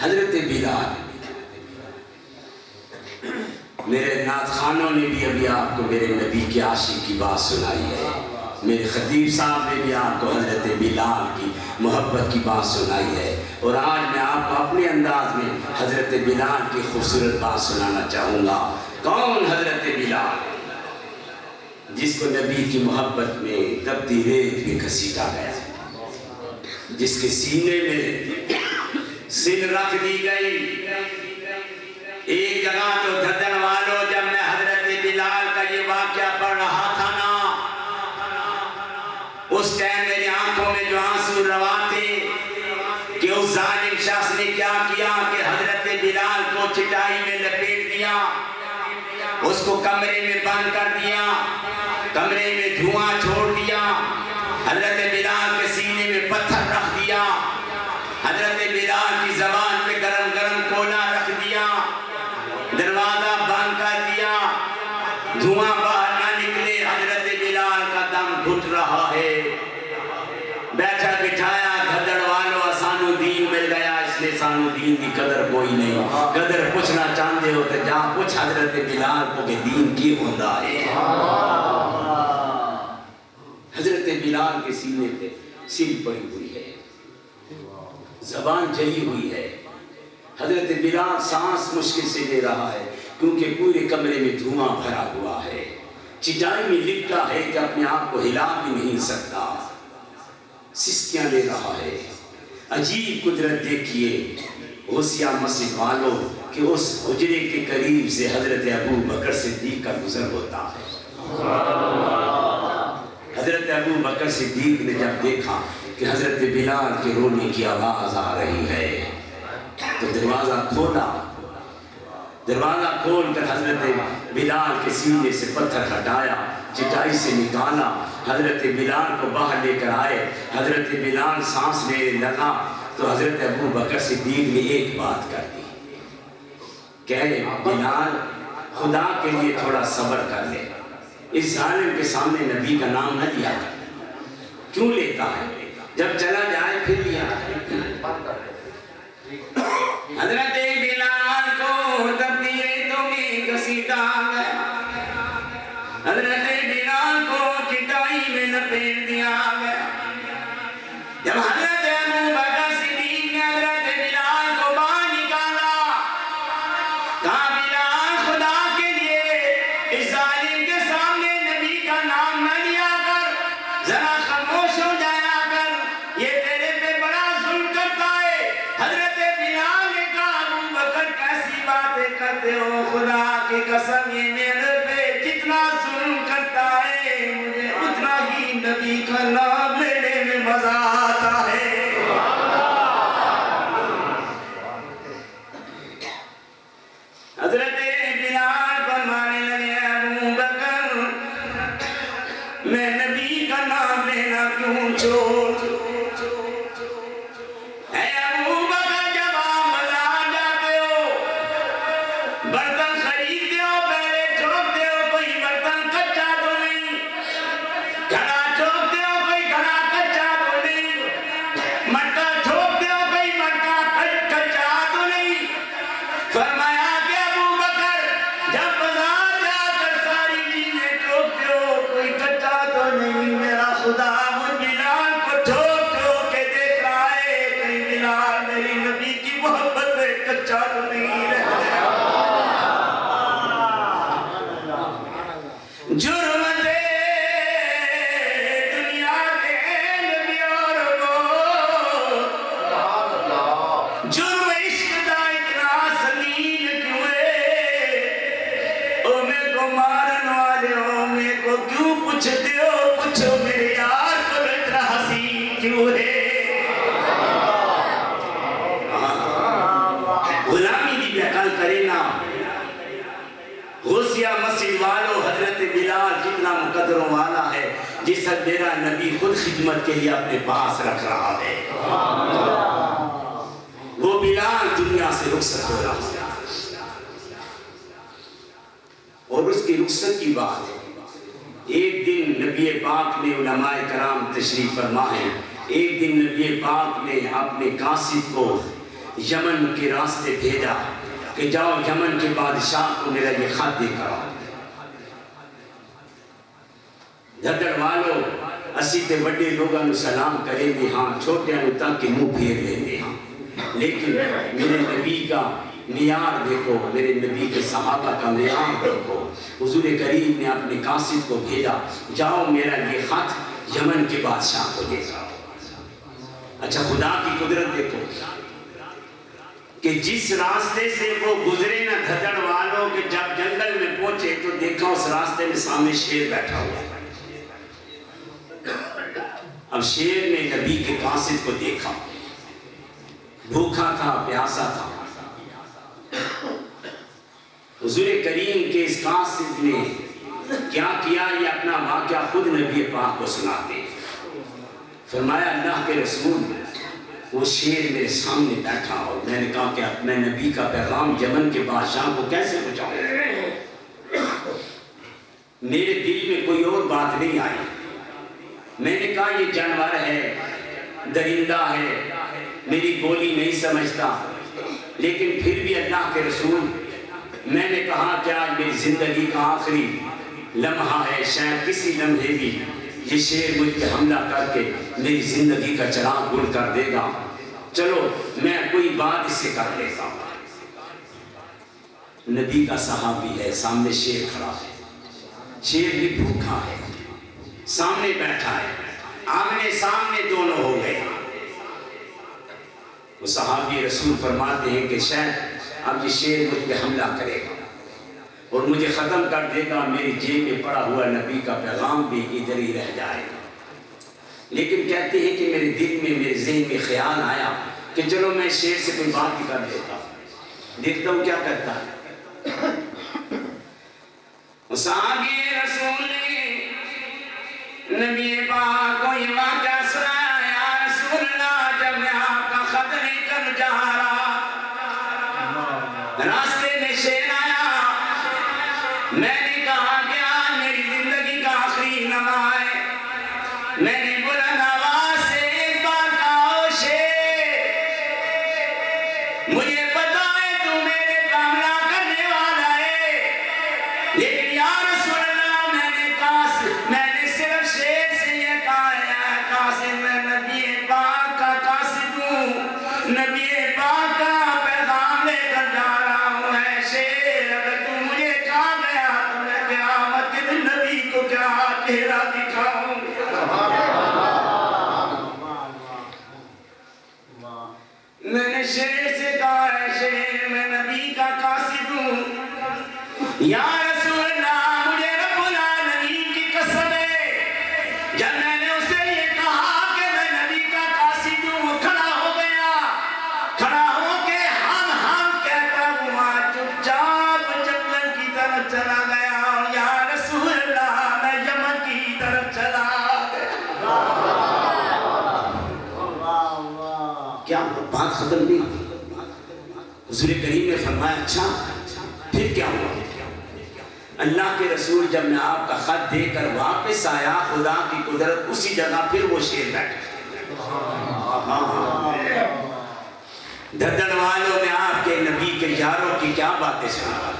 حضرت بلال، میرے نعت خانوں نے بھی ابھی آپ کو میرے نبی کے عاشق کی بات سنائی ہے، میرے خطیب صاحب نے بھی آپ کو حضرت بلال کی محبت کی بات سنائی ہے، اور آج میں آپ کو اپنے انداز میں حضرت بلال کی خوبصورت بات سنانا چاہوں گا۔ کون حضرت بلال؟ جس کو نبی کی محبت میں تبتی ریت میں گھسیٹا گیا، جس کے سینے میں سن رکھ دی گئی۔ ایک جگہ تو دھدن والو، جب میں حضرت بلال کا یہ واقعہ پڑھ رہا تھا نا، اس ٹائم میری آنکھوں میں جو آنسو رواں تھے کہ اس ظالم شخص نے کیا کیا کہ حضرت بلال کو چٹائی میں لپیٹ دیا، اس کو کمرے میں بند کر دیا، کمرے میں دھواں چھوڑ دیا، حضرت بلال کے سینے میں پتھر رکھ دیا، حضرت بلال کی زبان پہ گرم گرم کولا رکھ دیا، دروازہ بند کر دیا، دھواں باہر نہ نکلے، حضرت بلال کا دم گھٹ رہا ہے۔ بیٹھا بٹھایا دھدڑ والو، سانو دین مل گیا، اس لیے سانو دین کی قدر کوئی نہیں۔ قدر پوچھنا چاہتے ہو تو جا پوچھ حضرت بلال کو کہ دین کی ہوتا ہے۔ حضرت بلال کے سینے پہ سل پڑی ہوئی ہے، زبان جلی ہوئی ہے، حضرت بلال سانس مشکل سے لے رہا ہے کیونکہ پورے کمرے میں دھواں بھرا ہوا ہے، چٹائی میں لپٹا ہے کہ اپنے آپ کو ہلا بھی نہیں سکتا، سسکیاں لے رہا ہے۔ عجیب قدرت دیکھیے غوثیہ مسجد والوں کہ اس حجرے کے قریب سے حضرت ابو بکر صدیق کا گزر ہوتا ہے۔ حضرت ابو بکر صدیق نے جب دیکھا کہ حضرت بلال کے رونے کی آواز آ رہی ہے تو دروازہ کھولا، دروازہ کھول کر حضرت بلال کے سینے سے پتھر ہٹایا، چٹائی سے نکالا، حضرت بلال کو باہر لے کر آئے۔ حضرت بلال سانس لینے لگا تو حضرت ابو بکر صدیق نے ایک بات کر دی کہ اے بلال، خدا کے لیے تھوڑا صبر کر لے، اس ظالم کے سامنے نبی کا نام نہ لیا کیوں لیتا ہے، جب چلا جائے پھر لیا۔ حضرت بلال کو تبدیلیتوں میں گھسیٹا گیا، حضرت بلال کو چٹائی میں لپیٹ دیا گیا۔ جب حضرت ابو بکر صدیق نے حضرت بلال کو باہر نکالا، کہا بلال خدا کے لیے اس ظالم کے سامنے نبی کا نام نہ لیا کر، ذرا خاموش ہو جایا کر، یہ تیرے پہ بڑا ظلم کرتا ہے۔ حضرت بلال نے کہا ابو بکر کیسی باتیں کرتے ہو، خدا کی قسم یہ میرے پہ جتنا ظلم کرتا ہے مجھے اتنا ہی نبی کا نام لینے میں مزہ آتا ہے۔ حضرت بلال فرمانے لگے ابو بکر میں نبی کا نام لینا کیوں چھوڑ، اے ابو بکر جب آپ بازار جاتے ہو برتن خریدتے ہو پہلے ٹھوکتے ہو کوئی برتن کچا تو نہیں، گھڑا ٹھوکتے ہو کوئی گھڑا کچا تو نہیں، مٹکا ٹھوکتے ہو کوئی مٹکا کچا تو نہیں۔ فرمایا کہ ابو بکر جب بازار جا کر ساری چیزیں ٹھوکتے ہو کوئی کچا تو نہیں، میرا خدا مجھ بلال کو ٹھوک ٹھوک کے دیکھ رہا ہے کہیں بلال میری نبی کی محبت میں کچا تو نہیں رہ گیا۔ جرم دے دنیا کے نبیوں کو، جرم عشق دا اتنا سنگین کیوں ہے، او میں کو مارن والے ہو میں کو کیوں پوچھتے ہو، پوچھو میرے یار کو اتنا حسین کیوں ہے۔ غلامی کی بھی عقل کرے نا، غوثیہ مسجد والو حضرت بلال جتنا مقدروں والا ہے جس حد میرا نبی خود خدمت کے لیے اپنے پاس رکھ رہا ہے۔ وہ بلال دنیا سے رخصت ہو رہا ہے اور اس کی رخصت کی بات ہے۔ ایک دن نبی پاک نے علماء کرام تشریف فرما ہے، ایک دن نبی پاک نے اپنے قاصد کو یمن کے راستے بھیجا کہ جاؤ یمن کے بادشاہ کو میرا یہ خط دے کر آؤ۔ دھدڑ والو اسی تے بڑے لوگاں نو سلام کریں گے ہاں، چھوٹیاں نو تک کے منہ پھیر لیں گے ہاں، لیکن میرے نبی کا معیار دیکھو، میرے نبی کے صحابہ کا معیار دیکھو۔ حضور کریم نے اپنے قاصد کو بھیجا، جاؤ میرا یہ خط یمن کے بادشاہ کو دے جاؤ۔ اچھا خدا کی قدرت دیکھو کہ جس راستے سے وہ گزرے نا دھدڑ والوں کے، جب جنگل میں پہنچے تو دیکھا اس راستے میں سامنے شیر بیٹھا ہوا۔ اب شیر نے نبی کے قاصد کو دیکھا، بھوکا تھا، پیاسا تھا۔ حضور کریم کے اس قاصد نے کیا کیا، یہ اپنا واقعہ خود نبی پاک کو سناتے۔ فرمایا اللہ کے رسول، وہ شیر میرے سامنے بیٹھا اور میں نے کہا کہ میں نبی کا پیغام یمن کے بادشاہ کو کیسے پہنچاؤں؟ میرے دل میں کوئی اور بات نہیں آئی۔ میں نے کہا یہ جانور ہے، درندہ ہے، میری بولی نہیں سمجھتا، لیکن پھر بھی اللہ کے رسول میں نے کہا کہ آج میری زندگی کا آخری لمحہ ہے، شاید کسی لمحے بھی یہ شیر مجھ پہ حملہ کر کے میری زندگی کا چراغ گل کر دے گا، چلو میں کوئی بات اس سے کر لیتا ہوں۔ نبی کا صحابی ہے، سامنے شیر کھڑا ہے، شیر بھی بھوکا ہے، سامنے بیٹھا ہے، آمنے سامنے دونوں ہو گئے۔ وہ صحابی رسول فرماتے ہیں کہ شاید اب یہ شیر مجھ پہ حملہ کرے گا اور مجھے ختم کر دے گا، میری جیب میں پڑا ہوا نبی کا پیغام بھی ادھر ہی رہ جائے گا۔ لیکن کہتے ہیں کہ میرے دل میں، میرے ذہن میں خیال آیا کہ چلو میں شیر سے کوئی بات ہی کر دیتا ہوں، دیکھتا ہوں کیا کرتا ہے۔ صحابی رسول نے نبی پاک کو یہ واقعہ سنایا، یا رسول اللہ جب میں آپ کا خط لے کر جا رہا، راستے میں شیر آیا، میں نے کہا کہ آج میری زندگی کا آخری لمحہ ہے، میں نے بلند آواز سے ایک بار کہا شیر، مجھے پتا ہے تو میرے پہ حملہ کرنے والا ہے، لیکن یا رسول اللہ میں نے صرف شیر سے یہ کہا ہے قاصد، میں نبی پاک کا قاصد ہوں، نبی پاک کا پیغام لے کر جا رہا ہوں، ہے شیر اگر تو مجھے کہا گیا تو میں قیامت کے دن نبی کو کیا چہرہ دکھاؤں۔ میں نے شیر سے کہا ہے شیر میں نبی کا قاصد ہوں، یا رسول اللہ مجھے رب العالمین کی قسم ہے، جب میں نے اسے یہ کہا کہ میں نبی کا قاصد ہوں، وہ کھڑا ہو گیا، کھڑا ہو کے ہم کہتا ہوا چپ چاپ جنگل کی طرف چلا گیا، اور یا رسول اللہ میں یمن کی طرف چلا گیا۔ کیا بات ختم نہیں؟ حضور کریم نے فرمایا اچھا پھر کیا ہوا؟ اللہ کے رسول جب میں آپ کا خط دے کر واپس آیا، خدا کی قدرت اسی جگہ پھر وہ شیر بیٹھا۔ دھدڑ والوں میں آپ کے نبی کے یاروں کی کیا باتیں سنا،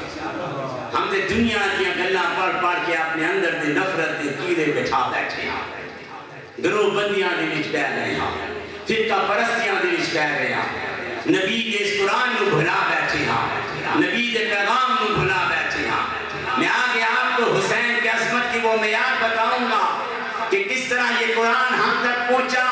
ہم نے دنیا کی گلاں پڑھ پڑھ کے اپنے اندر دے نفرت دے کیڑے بٹھا بیٹھے ہاں، گروہ بندیاں دے وچ بہ رہے ہاں، فرقہ پرستیاں دے وچ بہ رہے ہاں، نبی کے اس قرآن نو بھلا بیٹھے ہاں، نبی کے پیغام نو بھلا بیٹھے ہاں۔ میں آگے آپ کو حسین کے عظمت کی وہ معیار بتاؤں گا کہ کس طرح یہ قرآن ہم تک پہنچا۔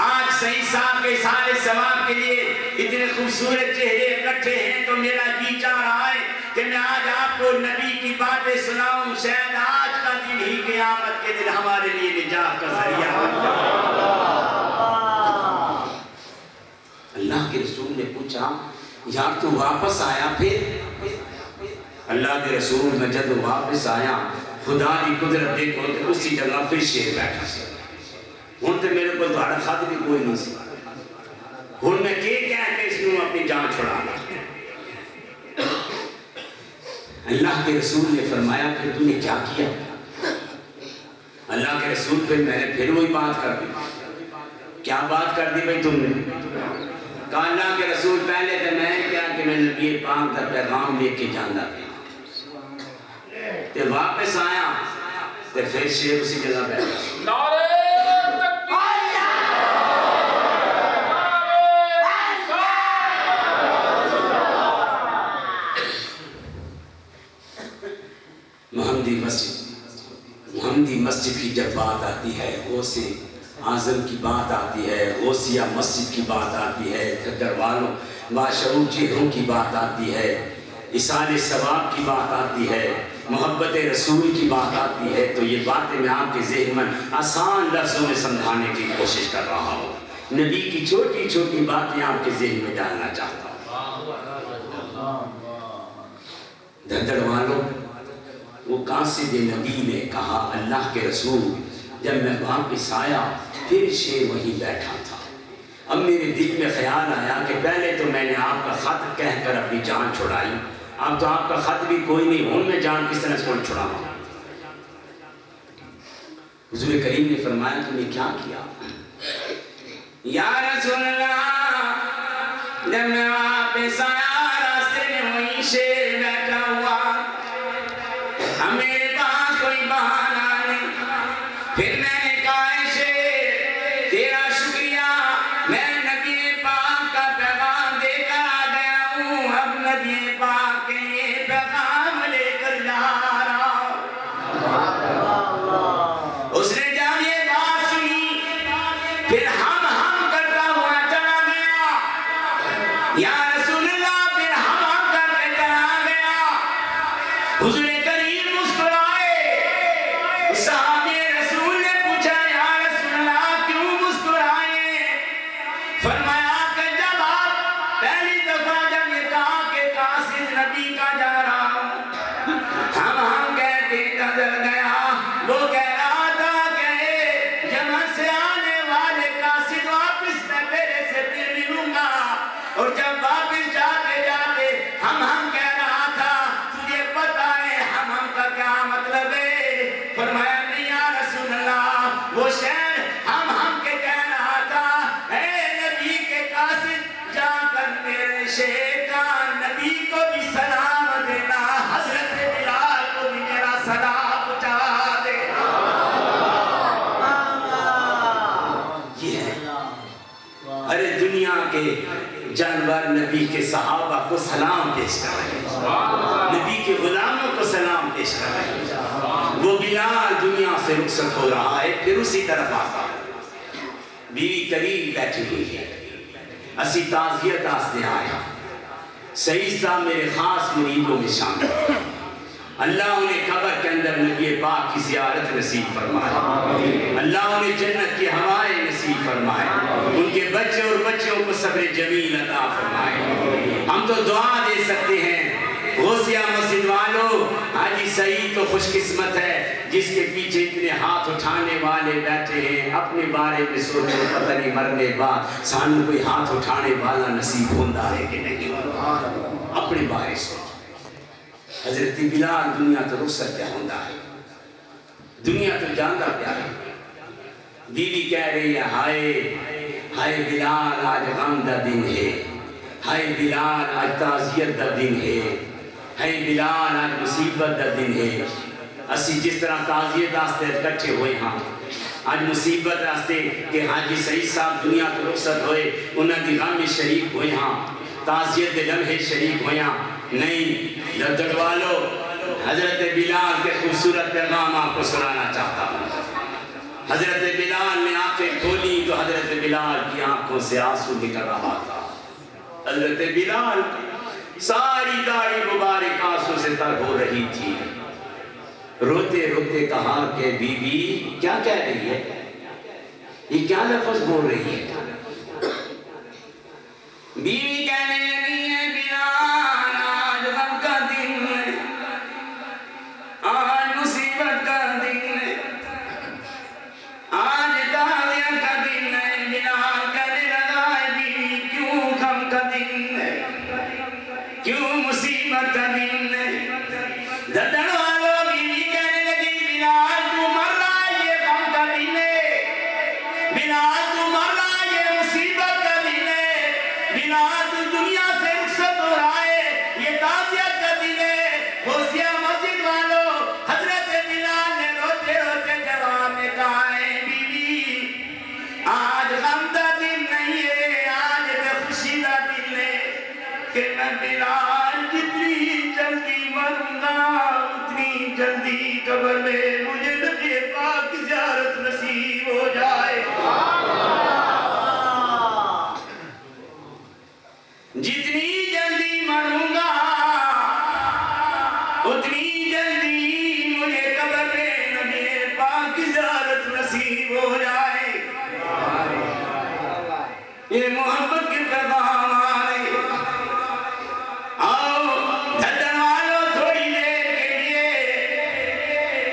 آج صحیح صاحب کے سارے ثواب کے لیے اتنے خوبصورت چہرے اکٹھے ہیں تو میرا جی چاہ رہا ہے کہ میں آج آپ کو نبی کی باتیں سناؤں، شاید آج کا دن ہی قیامت کے دن ہمارے لیے نجات کا ذریعہ بن جائے۔ اللہ کے رسول نے پوچھا یار تو واپس آیا پھر؟ اللہ کے رسول میں جب واپس آیا خدا کی قدرت دیکھو تو اسی جگہ پھر شیر بیٹھا سی، ہوں تو میرے کو دوڑا خط بھی کوئی نہیں سی، ہوں میں کہہ کے اس میں اپنی جان چھڑا گا۔ اللہ کے رسول نے فرمایا کہ تو نے کیا کیا؟ اللہ کے رسول پھر میں نے پھر وہی بات کر دی۔ کیا بات کر دی بھائی تم نے؟ کہا اللہ کے رسول پہلے تو میں کیا کہ میں نبی پاک دا پیغام لے کے جانا پیا تے واپس آیا تے پھر شیر اسی جگہ بیٹھا نعرہ محمدی مسجد کی جب بات آتی ہے غوث اعظم کی بات آتی ہے غوثیہ مسجد کی بات آتی ہے دھگر والوں باشعور چہروں کی بات آتی ہے اصال ثواب کی بات آتی ہے محبت رسول کی بات آتی ہے تو یہ باتیں میں آپ کے ذہن میں آسان لفظوں میں سمجھانے کی کوشش کر رہا ہوں نبی کی چھوٹی چھوٹی باتیں آپ کے ذہن میں ڈالنا چاہتا ہوں دھگر والوں وہ قاصد نبی نے کہا اللہ کے رسول جب میں واپس آیا پھر شیر وہیں بیٹھا تھا اب میرے دل میں خیال آیا کہ پہلے تو میں نے آپ کا خط کہہ کر اپنی جان چھڑائی اب تو آپ کا خط بھی کوئی نہیں ہوں میں جان کس طرح سے چھڑاؤں حضور کریم نے فرمایا تم نے کیا کیا یا رسول اللہ جب میں واپس آیا راستے میں وہیں شیر بیٹھا ہوا میرے پاس کوئی بہانہ نہیں پھر میں نے کہا شیر تیرا شکریہ میں نبی پاک کا پیغام دے کر آ گیا ہوں اب نبی پاک کے لیے پیغام لے کر جا رہا ہوں اس نے جب یہ بات سنی پھر ہم کرتا ہوا چلا گیا یا رسول اللہ پھر ہم کر کے چلا گیا حضور جانور نبی کے صحابہ کو سلام پیش کر رہے ہیں نبی کے غلاموں کو سلام پیش کر رہے ہیں وہ بلال دنیا سے رخصت ہو رہا ہے پھر اسی طرف آتا بیوی قریب بیٹھی ہوئی ہے اسی تعزیت آستے آیا سعید صاحب میرے خاص مریدوں میں شامل اللہ انہیں قبر کے اندر نبی پاک کی زیارت نصیب فرمائے اللہ انہیں جنت کی ہوائیں نصیب فرمائے ان کے بچے اور بچوں کو صبر جمیل عطا فرمائے ہم تو دعا دے سکتے ہیں غوثیہ مسجد والوں حاجی سعید تو خوش قسمت ہے جس کے پیچھے اتنے ہاتھ اٹھانے والے بیٹھے ہیں اپنے بارے میں سوچو پتہ نہیں مرنے بعد سانو کوئی ہاتھ اٹھانے والا نصیب ہوتا ہے کہ نہیں اپنے بارے سوچو حضرت بلال دنیا تو رخصت کیا ہوتا ہے دنیا تو جاندہ کیا ہے بیوی کہہ رہی ہے ہائے بلال آج غم دا دن ہے ہائے بلال آج تعزیت دا دن ہے ہائے بلال آج مصیبت دا دن ہے اسی جس طرح تعزیت آستے اکٹھے ہوئے ہاں آج مصیبت راستے کہ حاجی سعید صاحب دنیا تو رخصت ہوئے انہوں دی غم میں شریک ہوئے ہاں تعزیت دے لمحے شریک ہوئے ہاں نہیں دردڑ والو حضرت بلال کے خوبصورت پیغام آپ کو سنانا چاہتا ہوں حضرت بلال نے آنکھیں کھولی تو حضرت بلال کی آنکھوں سے آنسو نکل رہا تھا حضرت بلال ساری داڑھی مبارک آنسو سے تر ہو رہی تھی روتے روتے کہا کہ بی بی کیا کہہ رہی ہے یہ کیا لفظ بول رہی ہے بیوی کہنے لگی ہے بلال آج غم کا دن ہے آج مصیبت کا دن ہے آج تعزیت کا دن ہے بلال کہنے لگا ہے بیوی کیوں غم کا دن ہے کیوں مصیبت کا دن ہے دردن والوں بیوی کہنے لگی بلال تو مر رہا ہے یہ غم کا دن ہے بلال تو مر رہا ہے یہ مصیبت کا دن ہے کہ میں بلال جتنی جلدی مروں گا اتنی جلدی قبر میں مجھے نبی پاک کی زیارت نصیب ہو جائے. جتنی جلدی مروں گا اتنی جلدی مجھے قبر میں نبی پاک کی زیارت نصیب ہو جائے. یہ محبت کے پیغام آئے. آؤ دھڑن والوں تھوڑی دیر کے لیے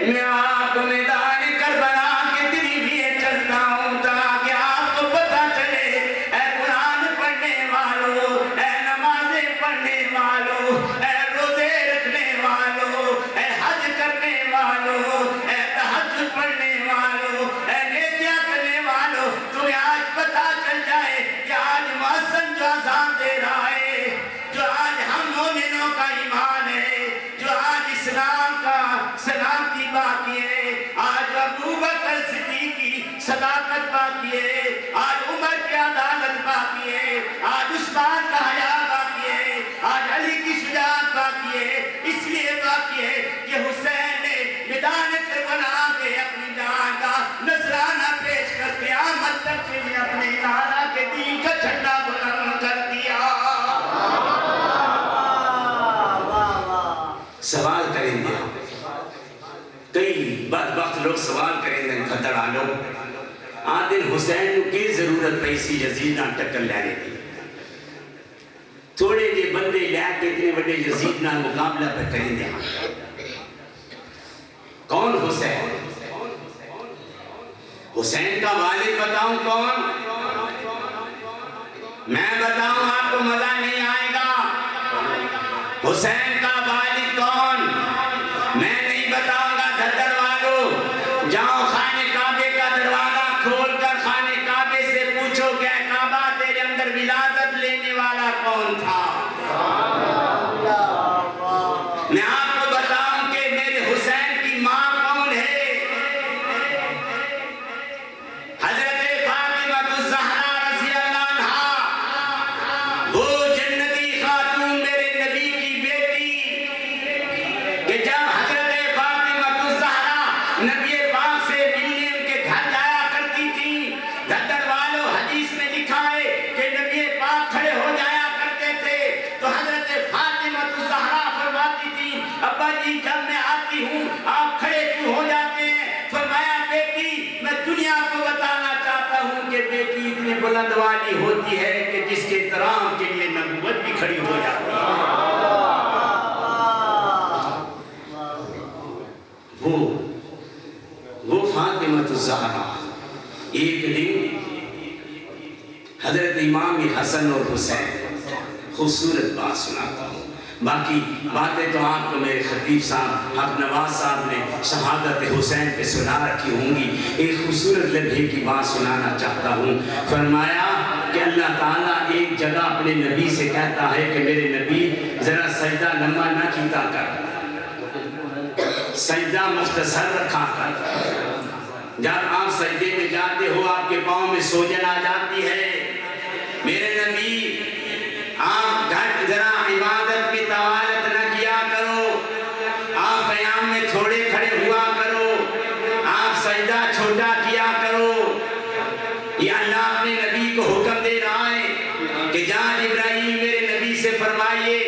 میں آپ کو میدان کربلا کے دلی لیے چلتا ہوں تاکہ آپ کو پتہ چلے اے قرآن پڑھنے والوں, اے نمازیں پڑھنے والوں, اے روزے رکھنے والوں, اے حج کرنے والوں, اے تہجد پڑھنے والوں, اے نیکیاں کرنے والوں, تمہیں آج پتہ چل جائے کہ آج مؤذن جو اذان دے رہا ہے, جو آج ہم مومنوں کا ایمان ہے, جو آج اسلام کا سلامتی باقی ہے, آج ابو بکر صدیق کی صداقت باقی ہے, آج عمر کی عدالت باقی ہے, آج عثمان کا حیا باقی ہے, آج علی کی شجاعت باقی ہے. اس لیے باقی ہے کہ حسین نے میدان کربلا کے اپنی جان کا نذرانہ پیش کر قیامت تک کے لیے اپنے لالا کے دین کا جھنڈا بلند کر دیا. سوال کریں گے کئی بدبخت لوگ سوال کریں گے خطر آلو آدھر حسین کی ضرورت پیسی یزید نہ ٹکر لینے دی. تھوڑے جے بندے لے کے اتنے بڑے یزید نہ مقابلہ پہ کریں دے. کون حسین؟ حسین کا والد بتاؤں کون؟ میں بتاؤں آپ کو مزہ نہیں آئے گا. حسین کا والد کون؟ میں نہیں بتاؤں گا. دھڑ والوں جاؤ خانے کعبے کا دروازہ کھول کر خانے کعبے سے پوچھو کہ کعبہ تیرے اندر ولادت لینے والا کون تھا. میں آپ کو بتاؤں کہ میرے حسین کی ماں کون ہے. حضرت فاطمہ الزہرا رضی اللہ عنہا, وہ جنتی خاتون میرے نبی کی بیٹی کہ جب حضرت فاطمہ الزہرا نبی پاک سے ملنے ان کے گھر جایا کرتی تھی. دھڑ والوں حدیث میں لکھا ہے کہ نبی پاک کھڑے ہو جایا کرتے تھے تو حضرت فاطمہ الزہرا فرماتی تھی ابا جی جب میں آتی ہوں آپ کھڑے کیوں ہو جاتے ہیں. فرمایا بیٹی میں دنیا کو بتانا چاہتا ہوں کہ بیٹی اتنی بلند والی ہوتی ہے کہ جس کے احترام کے لیے نبوت بھی کھڑی ہو جاتی ہے. وہ فاطمہ الزہرا ایک دن حضرت امام حسن اور حسین خوبصورت بات سناتا ہوں. باقی باتیں تو آپ کو میرے خطیب صاحب حق نواز صاحب نے شہادت حسین پہ سنا رکھی ہوں گی. ایک خوبصورت لمحے کی بات سنانا چاہتا ہوں. فرمایا کہ اللہ تعالیٰ ایک جگہ اپنے نبی سے کہتا ہے کہ میرے نبی ذرا سجدہ لمبا نہ کیتا کر, سجدہ مختصر رکھا کر. جب آپ سجدے میں جاتے ہو آپ کے پاؤں میں سوجن آ جاتی ہے. میرے نبی آپ گھٹ ذرا عبادت میں طوالت نہ کیا کرو, آپ قیام میں تھوڑے کھڑے ہوا کرو, آپ سجدہ چھوٹا کیا کرو. یہ اللہ اپنے نبی کو حکم دے رہا ہے کہ جا جبرائیل میرے نبی سے فرمائیے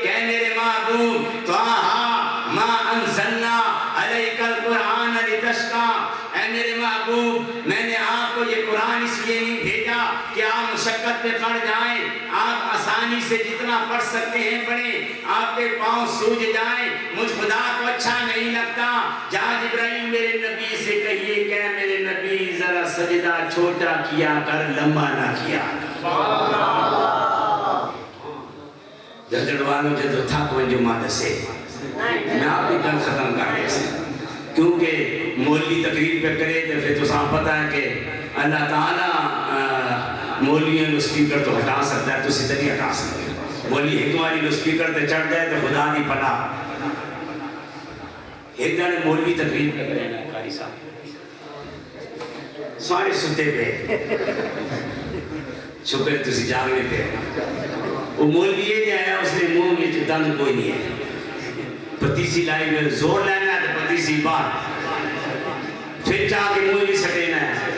کہ میرے محبوب طٰہٰ ما انزلنا علیک القرآن لتشقیٰ. اے میرے محبوب میں نے آپ کو یہ قرآن اس لیے نہیں بھیجا کہ آپ مشقت میں پڑ جائیں, آپ آسانی سے جتنا پڑھ سکتے ہیں پڑھیں, آپ کے پاؤں سوج جائیں, مجھ خدا کو اچھا نہیں لگتا. جا جبرائیل میرے نبی سے کہیے کہ میرے نبی ذرا سجدہ چھوٹا کیا کر, لمبا نہ کیا. جدڑ والوں جدو تھا جو مادہ سے میں آپ کی گل ختم کر دے سے کیونکہ مولوی تقریر پہ کرے تو پھر تو صاحب پتا ہے کہ اللہ تعالیٰ مولویوں کو سپیکر تو ہٹا سکتا ہے, تو اسی طرح ہٹا سکتا ہے. مولوی ایک باری کو سپیکر تے چڑھ جائے تو خدا دی پناہ. ایک جانے مولوی تقریر پہ کرے نا قاری صاحب سارے ستے پہ شکر تسی جاگنے پہ وہ مولوی یہ آیا اس نے منہ میں دند کوئی نہیں ہے پتیسی لائی میں زور لینا ہے تو پتیسی باہر پھر چاہ کے منہ بھی سٹینا ہے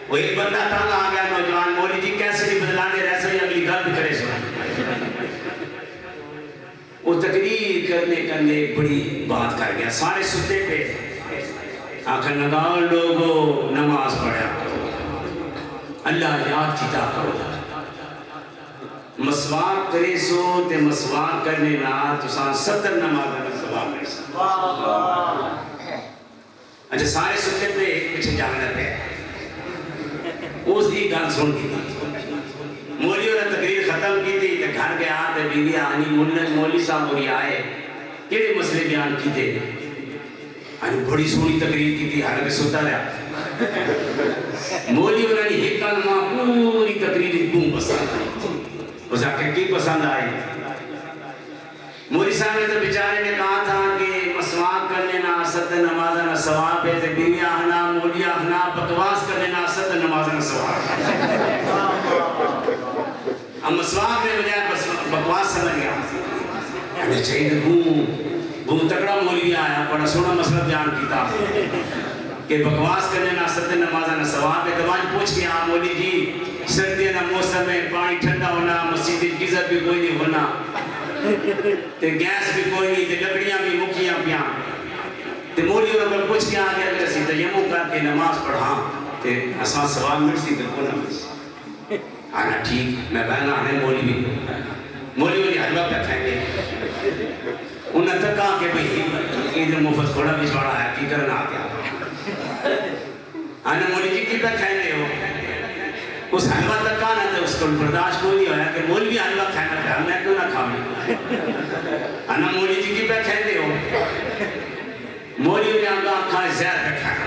وہ ایک بندہ تنگ آ گیا نوجوان مولوی جی کیسے نہیں بدلانے رہے یا اگلی گل بھی کرے سنا وہ تقریر کرنے بڑی بات کر گیا سارے ستے پہ آخر لگاؤ لوگو نماز پڑھا کرو اللہ یاد کیتا کرو مسواک کرے سو تے مسواک کرنے نہ تساں 70 نماز کا ثواب مل سکتا اچھا سارے ستے پہ پیچھے جانا پہ اس دی گل سن کی تھی مولوی نے تقریر ختم کی تھی تے گھر گیا تے بیوی آنی مولوی صاحب ہوئی آئے کیڑے مسئلے بیان کی تھے آنی بڑی سونی تقریر کی تھی حالانکہ ستا رہا مولوی نے ایک کلمہ پوری تقریر کیوں پسند آئی اس آکے کی پسند آئی مولوی صاحب نے تو بیچارے نے کہا تھا کہ مسواک کرنے نہ 70 نماز نہ ثواب ہے تے بیوی آہنا مولوی آہنا بکواس کرنے نہ 70 نماز نہ ثواب اب مسواک نے بجائے بکواس سمجھ گیا ہمیں چاہیے بھون تکڑا مولوی آیا بڑا سونا مسئلہ بیان کیتا کہ بکواس کرنے نہ 70 نماز نہ ثواب ہے تو آج پوچھ گیا مولوی جی سردیاں نہ موسم میں پانی ٹھنڈا ہونا مسجد گیزر بھی کوئی نہیں ہونا تے گیس بھی کوئی نہیں تے لکڑیاں بھی مکھیاں پیاں تے مولوی نے پوچھ گیا کہ اگر اسی تیمم کر کے نماز پڑھاں تے اساں ثواب ملسی تے کوئی نہ ملسی آنا ٹھیک میں بہنا آنے مولوی نے حلوہ پہ کھائیں گے انہیں تک کہا کہ بھئی عید مفت کھوڑا بھی چھوڑا ہے کی کرنا آ گیا آنا مولوی جی کی پہ کھائیں گے ہو اس حلوہ تک کہا نہ تھا اس کو برداشت کوئی نہیں ہویا کہ مولوی حلوہ کھائنا پہ میں کیوں نہ کھاؤں آنا مولوی جی کی پہ کھائیں گے ہو مولوی نے آنگا کھائیں زہر پہ کھائنا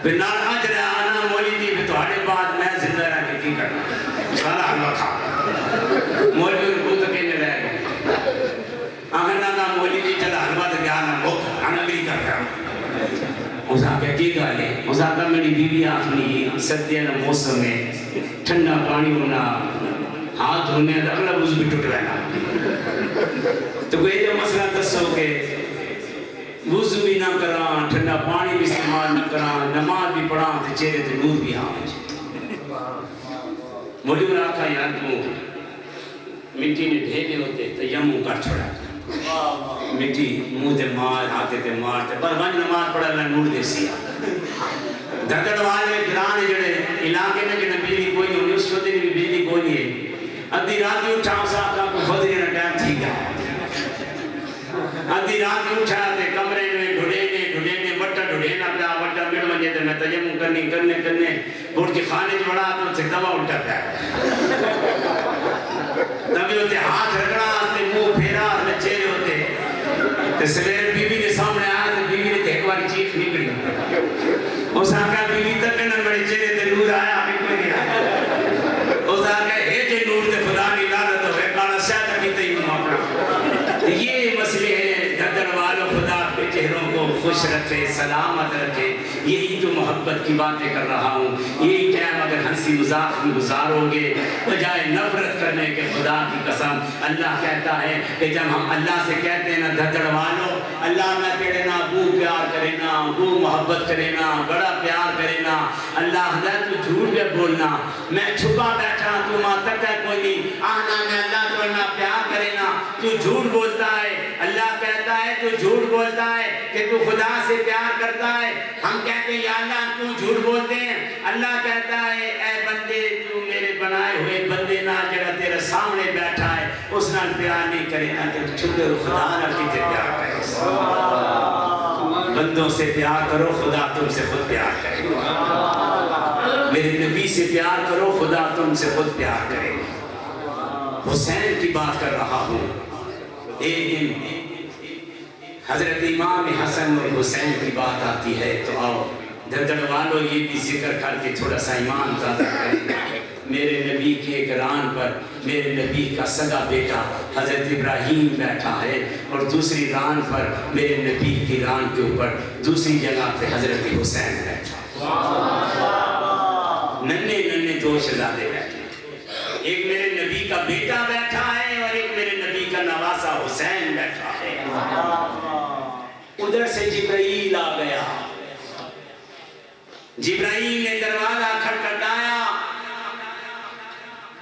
پھر نال آج رہا آنا مولوی جی پھر توڑے بعد میں زندہ رہ کے کی کرنا سارا حلوہ کھا مولوی ان کو تکینے رہ گئے آخر نہ مولوی جی چلا حلوہ تو گیا نہ موک آنا بھی کر گیا اس آگے کی گالے اس آگے میری بیوی آخنی سردیاں موسم میں ٹھنڈا پانی ہونا ہاتھ ہونے اگلا وضو بھی ٹوٹ رہنا تو کوئی جو مسئلہ دسو کہ وضو بھی نہ کران ٹھنڈا پانی بھی استعمال نہ کران نماز بھی پڑھان تے چہرے تے نور بھی آن مولوی نے آکھا یار تو مٹی نے ڈھیلے ہوتے تیمم کر چھوڑا مٹی منہ تے مار ہاتھے تے مار تے پر ون نماز پڑھا اللہ نور دے سیا دردڑ والے گران جڑے علاقے میں جڑے بجلی کوئی نہیں ہونی اس چھوٹے بھی بجلی کوئی نہیں ہے ادھی رات اٹھا صاحب کا کوئی فضری نہ ٹائم تھی گیا ادھی رات اٹھا تے کمرے میں ڈھڑینے وٹا ڈھڑینا پیا وٹا مڑ ونجے تے میں تیمم کرنے بوڑ کے خانے جو بڑا تو سے دوا الٹا پیا تبھی ہوتے ہاتھ رگڑا تے منہ پھیرا تے چہرے ہوتے تے سویر بیوی کے سامنے آیا تے بیوی نے ایک باری چیخ نکلی اس آقا بیوی تک نہ بڑے چہرے تے نور آیا نکل گیا اس آقا اے جے نور تے خدا کی لعنت ہوئے کالا شاید کی تیمم اپنا یہ مسئلے ہیں دردن والوں خدا کے چہروں کو خوش رکھے سلامت رکھے یہی تو محبت کی باتیں کر رہا ہوں یہی ٹائم اگر ہنسی مذاق میں گزارو گے بجائے نفرت کرنے کے خدا کی قسم اللہ کہتا ہے کہ جب ہم اللہ سے کہتے ہیں نا دردن والوں اللہ میں تیرے نا بو پیار کرے نا بو محبت کرے نا بڑا پیار کرے نا اللہ حضرت تو جھوٹ بھی بولنا میں چھپا بیٹھا تو ماں تک ہے کوئی نہیں آنا میں اللہ تو نہ پیار کرے نا تو جھوٹ بولتا ہے اللہ کہتا ہے تو جھوٹ بولتا ہے کہ تو خدا سے پیار کرتا ہے ہم کہتے ہیں یا اللہ تو جھوٹ بولتے ہیں اللہ کہتا ہے اے بندے تو میرے بنائے ہوئے بندے نہ جڑا تیرے سامنے بیٹھا ہے اس نال پیار نہیں کرے نا کہ چھپے خدا نہ کیتے پیار کرے بندوں سے پیار کرو خدا تم سے خود پیار کرے میرے نبی سے پیار کرو خدا تم سے خود پیار کرے حسین کی بات کر رہا ہوں ایک دن حضرت امام حسن اور حسین کی بات آتی ہے تو آؤ دردڑ والوں یہ بھی ذکر کر کے تھوڑا سا ایمان تازہ کریں میرے نبی کے ایک ران پر میرے نبی کا سگا بیٹا حضرت ابراہیم بیٹھا ہے اور دوسری ران پر میرے نبی کی ران کے اوپر دوسری جگہ پہ حضرت حسین بیٹھا ننے دو شہزادے بیٹھے ایک میرے نبی کا بیٹا بیٹھا ہے اور ایک میرے نبی کا نواسا حسین بیٹھا ہے۔ ادھر سے جبرائیل آ گیا، جبرائیل نے دروازہ کھٹکھٹایا،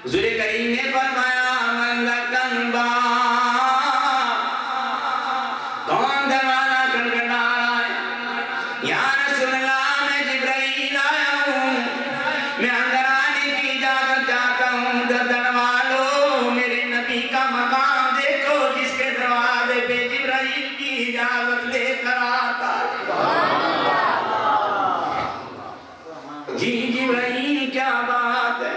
حضور کریم نے فرمایا من لکن باب، کون دروازہ کھٹکھٹا رہا ہے؟ یا رسول اللہ میں جبرائیل آیا ہوں، میں اندر آنے کی اجازت چاہتا ہوں۔ دروازوں میرے نبی کا مقام دیکھو جس کے دروازے پہ جبرائیل کی اجازت لے کر آتا ہے۔ جی جبرائیل کیا بات ہے؟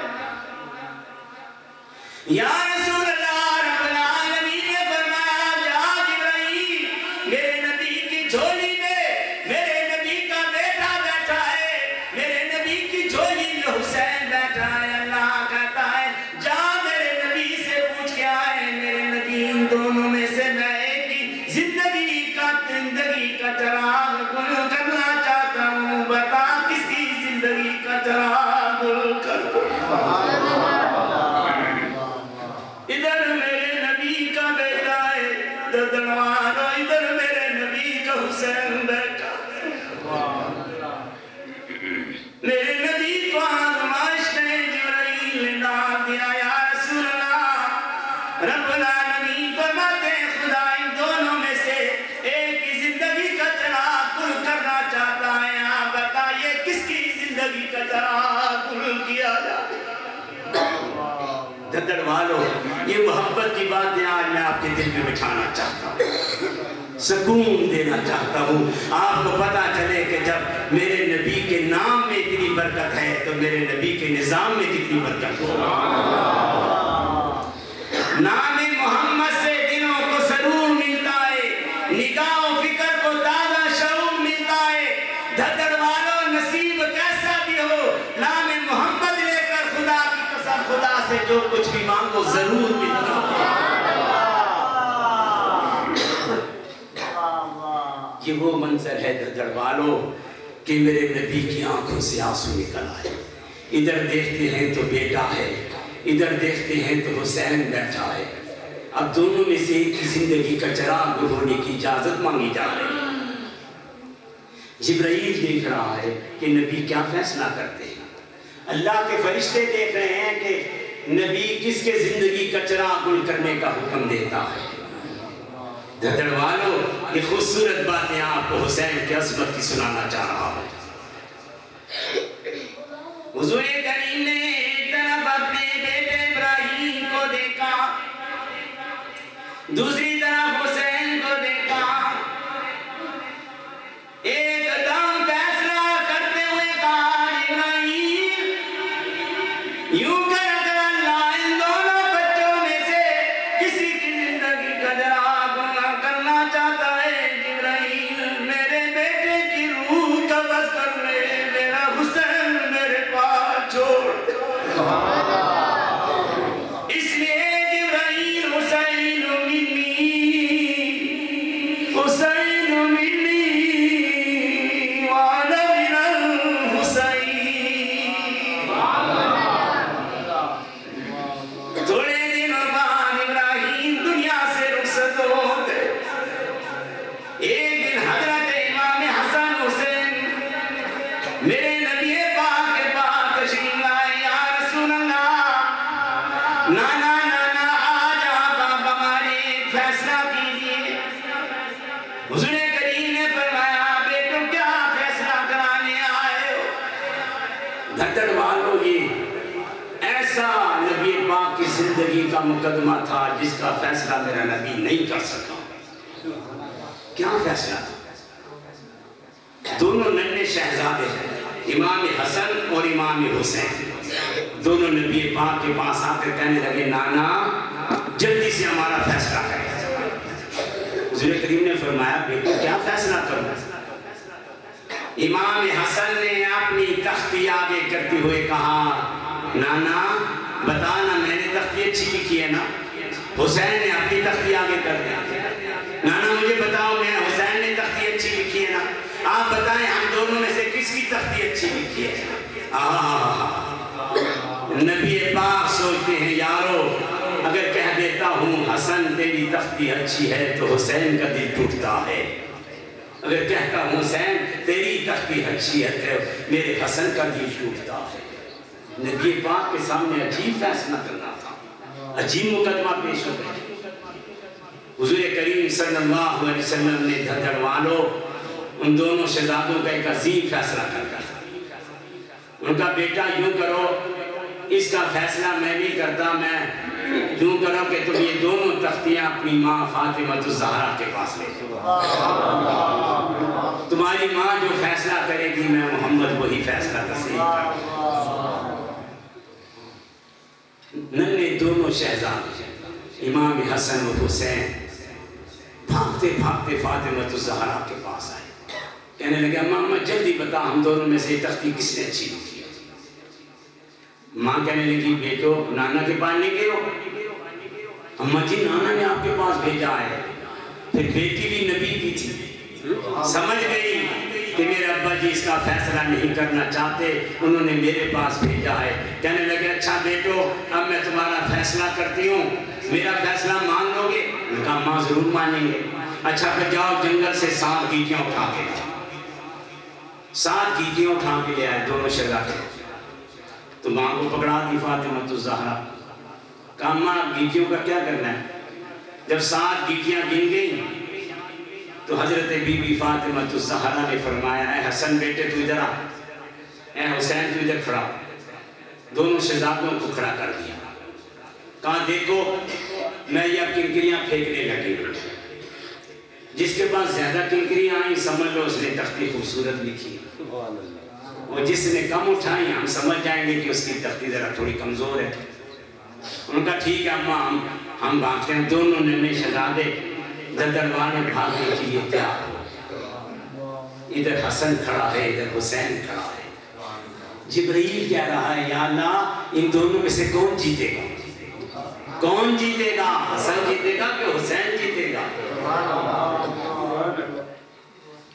یا رسول اللہ رب العالمین نے فرمایا جا جبرائیل، میرے نبی کی جھولی میں میرے نبی کا بیٹا بیٹھا ہے، میرے نبی کی جھولی میں حسین بیٹھا ہے۔ اللہ کہتا ہے جا میرے نبی سے پوچھ کے آئے، میرے نبی ان دونوں میں سے میں ایک کی زندگی کا چراغ گل کرنا چاہتا ہوں، بتا کس کی زندگی کا چراغ گل کروں؟ ادھر میرے نبی کا بیٹا ہے دردنوار، ادھر میرے نبی کا حسین بیٹا ہے۔ میرے نبی کو آزمائش میں جبرائیل نے ڈال دیا۔ یا رسول اللہ رب العالمین فرماتے ہیں خدا ان دونوں میں سے ایک کی زندگی کا چراغ گل کرنا چاہتا ہے، آپ بتائیے کس کی زندگی کا چراغ گل کیا جائے؟ دھڑ والو، یہ محبت کی باتیں آج میں آپ کے دل میں بچھانا چاہتا ہوں، سکون دینا چاہتا ہوں۔ آپ کو پتا چلے کہ جب میرے نبی کے نام میں اتنی برکت ہے تو میرے نبی کے نظام میں کتنی برکت ہو۔ نام محمد سے دلوں کو سرور ملتا ہے، نگاہ و فکر کو تازہ شعور ملتا ہے۔ دھڑ والو، نصیب کیسا بھی ہو، نام محمد لے کر خدا کی قسم خدا سے جو کچھ بھی مانگو ضرور ملتا ہے۔ یہ وہ منظر ہے دھڑ والو کہ میرے نبی کی آنکھوں سے آنسو نکل آئے۔ ادھر دیکھتے ہیں تو بیٹا ہے، ادھر دیکھتے ہیں تو حسین بیٹھا ہے۔ اب دونوں میں سے ایک کی زندگی کا چراغ ہونے کی اجازت مانگی جا رہی ہے۔ جبرائیل دیکھ رہا ہے کہ نبی کیا فیصلہ کرتے ہیں، اللہ کے فرشتے دیکھ رہے ہیں کہ نبی کس کے زندگی کا چراغ گل کرنے کا حکم دیتا ہے۔ دھڑ والو، یہ خوبصورت باتیں آپ کو حسین کی عظمت کی سنانا چاہ رہا ہوں۔ حضور کریم نے ایک طرف اپنے بیٹے ابراہیم کو دیکھا، دوسری طرف حسین کو دیکھا، ایک دم فیصلہ کرتے ہوئے کہا ابراہیم یوں کر اگر اللہ ان دونوں بچوں میں سے کسی کی زندگی کا چراغ گل کرنا چاہتا ہے، جبرائیل میرے بیٹے کی روح قبض کر لے، میرا حسین میرے پاس چھوڑ دے۔ اس لیے جبرائیل حسین منی، حسین منی وانا من الحسین۔ تھوڑے دنوں بعد ابراہیم دنیا سے رخصت ہو گئے۔ ایک دن حضرت امام حسن حسین میرے نبی پاک کے پاس تشریف لائے۔ یا رسول اللہ، نانا نانا آج آپ ہمارے ایک فیصلہ کیجئے۔ حضور کریم نے فرمایا بیٹو کیا فیصلہ کرانے آئے ہو؟ دھڑ والو، یہ ایسا نبی پاک کی زندگی کا مقدمہ تھا جس کا فیصلہ میرا نبی نہیں کر سکا۔ کیا فیصلہ تھا؟ دونوں ننھے شہزادے امام حسن اور امام حسین دونوں نبی پاک کے پاس آ کر کہنے لگے نانا جلدی سے ہمارا فیصلہ کریں۔ حضور کریم نے فرمایا بیٹو کیا فیصلہ کروں؟ امام حسن نے اپنی تختی آگے کرتے ہوئے کہا نانا بتانا میں نے تختی اچھی لکھی ہے نا؟ حسین نے اپنی تختی آگے کر دیا۔ نانا مجھے بتاؤ میں حسین نے تختی اچھی لکھی ہے نا؟ آپ بتائیں ہم دونوں میں سے کس کی تختی اچھی لکھی ہے؟ نبی پاک سوچتے ہیں یارو اگر کہہ دیتا ہوں حسن تیری تختی اچھی ہے تو حسین کا دل ٹوٹتا ہے، اگر کہتا ہوں حسین تیری تختی اچھی ہے تو میرے حسن کا دل ٹوٹتا ہے۔ نبی پاک کے سامنے عجیب فیصلہ کرنا تھا، عجیب مقدمہ پیش ہو گیا۔ حضور کریم صلی اللہ علیہ وسلم نے دھڑ والو ان دونوں شہزادوں کا ایک عظیم فیصلہ کر دیا۔ ان کا بیٹا یوں کرو، اس کا فیصلہ میں نہیں کرتا، میں یوں کرو کہ تم یہ دونوں تختیاں اپنی ماں فاطمہ الزہرا کے پاس لے جاؤ، تمہاری ماں جو فیصلہ کرے گی میں محمد وہی فیصلہ تسلیم کروں گا۔ ننھے دونوں شہزادے امام حسن اور حسین بھاگتے بھاگتے فاطمہ الزہرا کے پاس آئے، کہنے لگے اماں جلدی بتا ہم دونوں میں سے یہ تختی کس نے اچھی لکھی؟ ماں کہنے لگی بیٹو نانا کے پاس نہیں گئے ہو؟ اماں جی نانا نے آپ کے پاس بھیجا ہے۔ پھر بیٹی بھی نبی کی تھی، سمجھ گئی کہ میرے ابا جی اس کا فیصلہ نہیں کرنا چاہتے، انہوں نے میرے پاس بھیجا ہے۔ کہنے لگے اچھا بیٹو اب میں تمہارا فیصلہ کرتی ہوں، میرا فیصلہ مان لو گے؟ میں کہا ماں ضرور مانیں گے۔ اچھا پھر جاؤ جنگل سے 7 گیٹیاں اٹھا کے لاؤ۔ 7 گیٹیاں اٹھا کے لے آئے دونوں شہزادے، تو ماں کو پکڑا دی فاطمہ الزہرا، کہا ماں گیٹیوں کا کیا کرنا ہے؟ جب 7 گیٹیاں گن گئیں تو حضرت بی بی فاطمہ الزہرا نے فرمایا اے حسن بیٹے تو ادھر آ، اے حسین تو ادھر کھڑا۔ دونوں شہزادوں کو کھڑا کر دیا، کہا دیکھو میں یہ کنکریاں پھینکنے لگی، جس کے پاس زیادہ کنکریاں آئیں سمجھ لو اس نے تختی خوبصورت لکھی، اور جس نے کم اٹھائیں ہم سمجھ جائیں گے کہ اس کی تختی ذرا تھوڑی کمزور ہے۔ ان کا ٹھیک ہے اماں ہم بھاگتے ہیں۔ دونوں ننھے شہزادے دروازے بھاگنے کے لیے تیار ہو، ادھر حسن کھڑا ہے ادھر حسین کھڑا ہے۔ جبرائیل کہہ رہا ہے یا اللہ ان دونوں میں سے کون جیتے گا؟ کون جیتے گا؟ حسن جیتے گا کہ حسین جیتے گا؟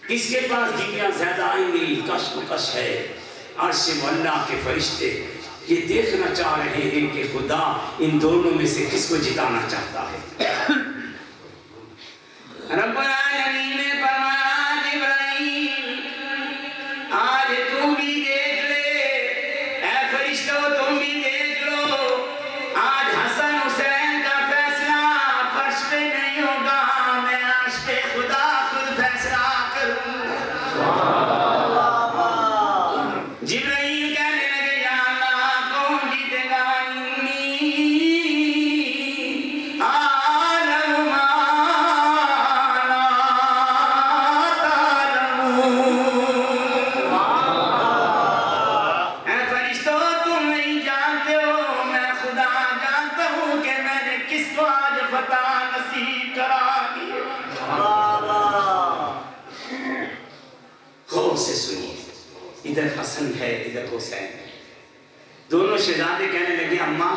کس کے پاس گیٹیاں زیادہ آئیں گی؟ کش و کش ہے۔ عرش اللہ کے فرشتے یہ دیکھنا چاہ رہے ہیں کہ خدا ان دونوں میں سے کس کو جتانا چاہتا ہے۔ رب العالمین نے فرمایا جبرائیل آج تو بھی دیکھ لے، اے فرشتوں تم بھی دیکھ لو، آج حسن حسین کا فیصلہ فرش پہ نہیں ہوگا، میں عرش پہ خدا خود فیصلہ کروں۔ جبرائیل کہنے لگے یا اللہ کون جیتے گا؟ ادھر حسن ہے ادھر حسین ہے۔ دونوں شہزادے کہنے لگے اماں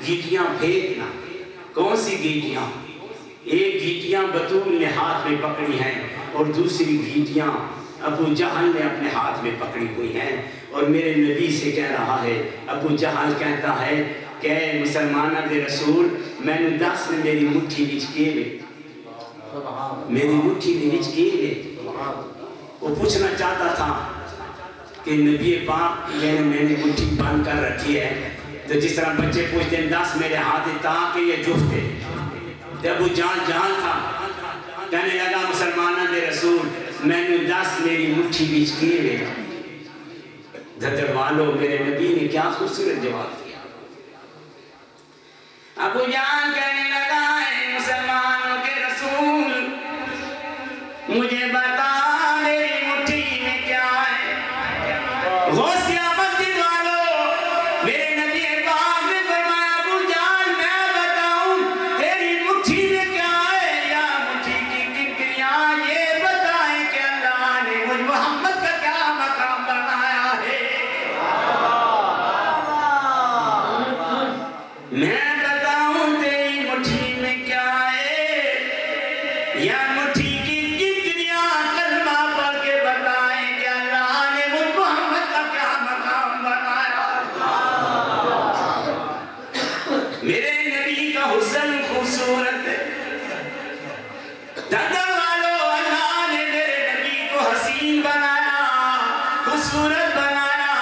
گیٹیاں پھینکنا۔ کون سی گیٹیاں؟ ایک گیٹیاں بطول نے ہاتھ میں پکڑی ہیں اور دوسری گیٹیاں ابو جہل نے اپنے ہاتھ میں پکڑی ہوئی ہیں، اور میرے نبی سے کہہ رہا ہے، ابو جہل کہتا ہے کہ اے مسلمانہ دے رسول میں نے دس نے میری مٹھی وچ کے لے، میری مٹھی نے وچ کے لے۔ وہ پوچھنا چاہتا تھا کہ نبی پاک میں نے مٹھی بند کر رکھی ہے، تو جس طرح بچے پوچھتے ہیں 10 میرے ہاتھ تاکہ یہ جفت ہے۔ تو ابو جہل تھا، کہنے لگا مسلمانہ دے رسول میں نے 10 میری مٹھی بیچ کیے لے۔ دھدر والو میرے نبی نے کیا خوبصورت جواب دیا۔ ابو جہل کہنے لگا اے مسلمانوں کے رسول مجھے بتا میری مٹھی میں کیا ہے۔ غوثیہ مسجد والو میرے نبی پاک نے فرمایا ابو جہل میں بتاؤں تیری مٹھی میں کیا ہے یا مٹھی کی کنکریاں یہ بتائیں کہ اللہ نے مجھ محمد کا کیا مقام بنایا ہے۔ میں بتاؤں تیری حسن خوبصورت ہے. دردر والو اللہ نے میرے نبی کو حسین بنایا, خوبصورت بنایا,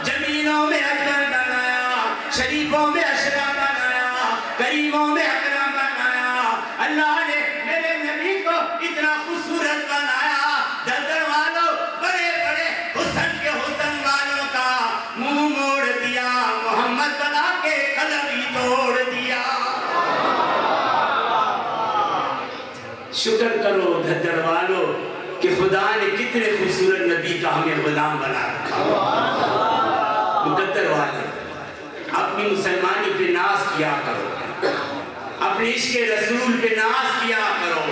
جمیلوں میں اکبر بنایا, شریفوں میں اشرف بنایا, کریموں میں اکرم بنایا. اللہ نے میرے نبی کو اتنا خوبصورت بنایا. دردر والوں بڑے بڑے حسن کے حسن والوں کا منہ موڑ دیا, محمد بنا کے قلم ہی توڑ دیا. شکر کرو دھدر والو کہ خدا نے کتنے خوبصورت نبی کا ہمیں غلام بنا رکھا. مقدر والے اپنی مسلمانی پہ ناز کیا کرو, اپنے عشق رسول پہ ناز کیا کرو.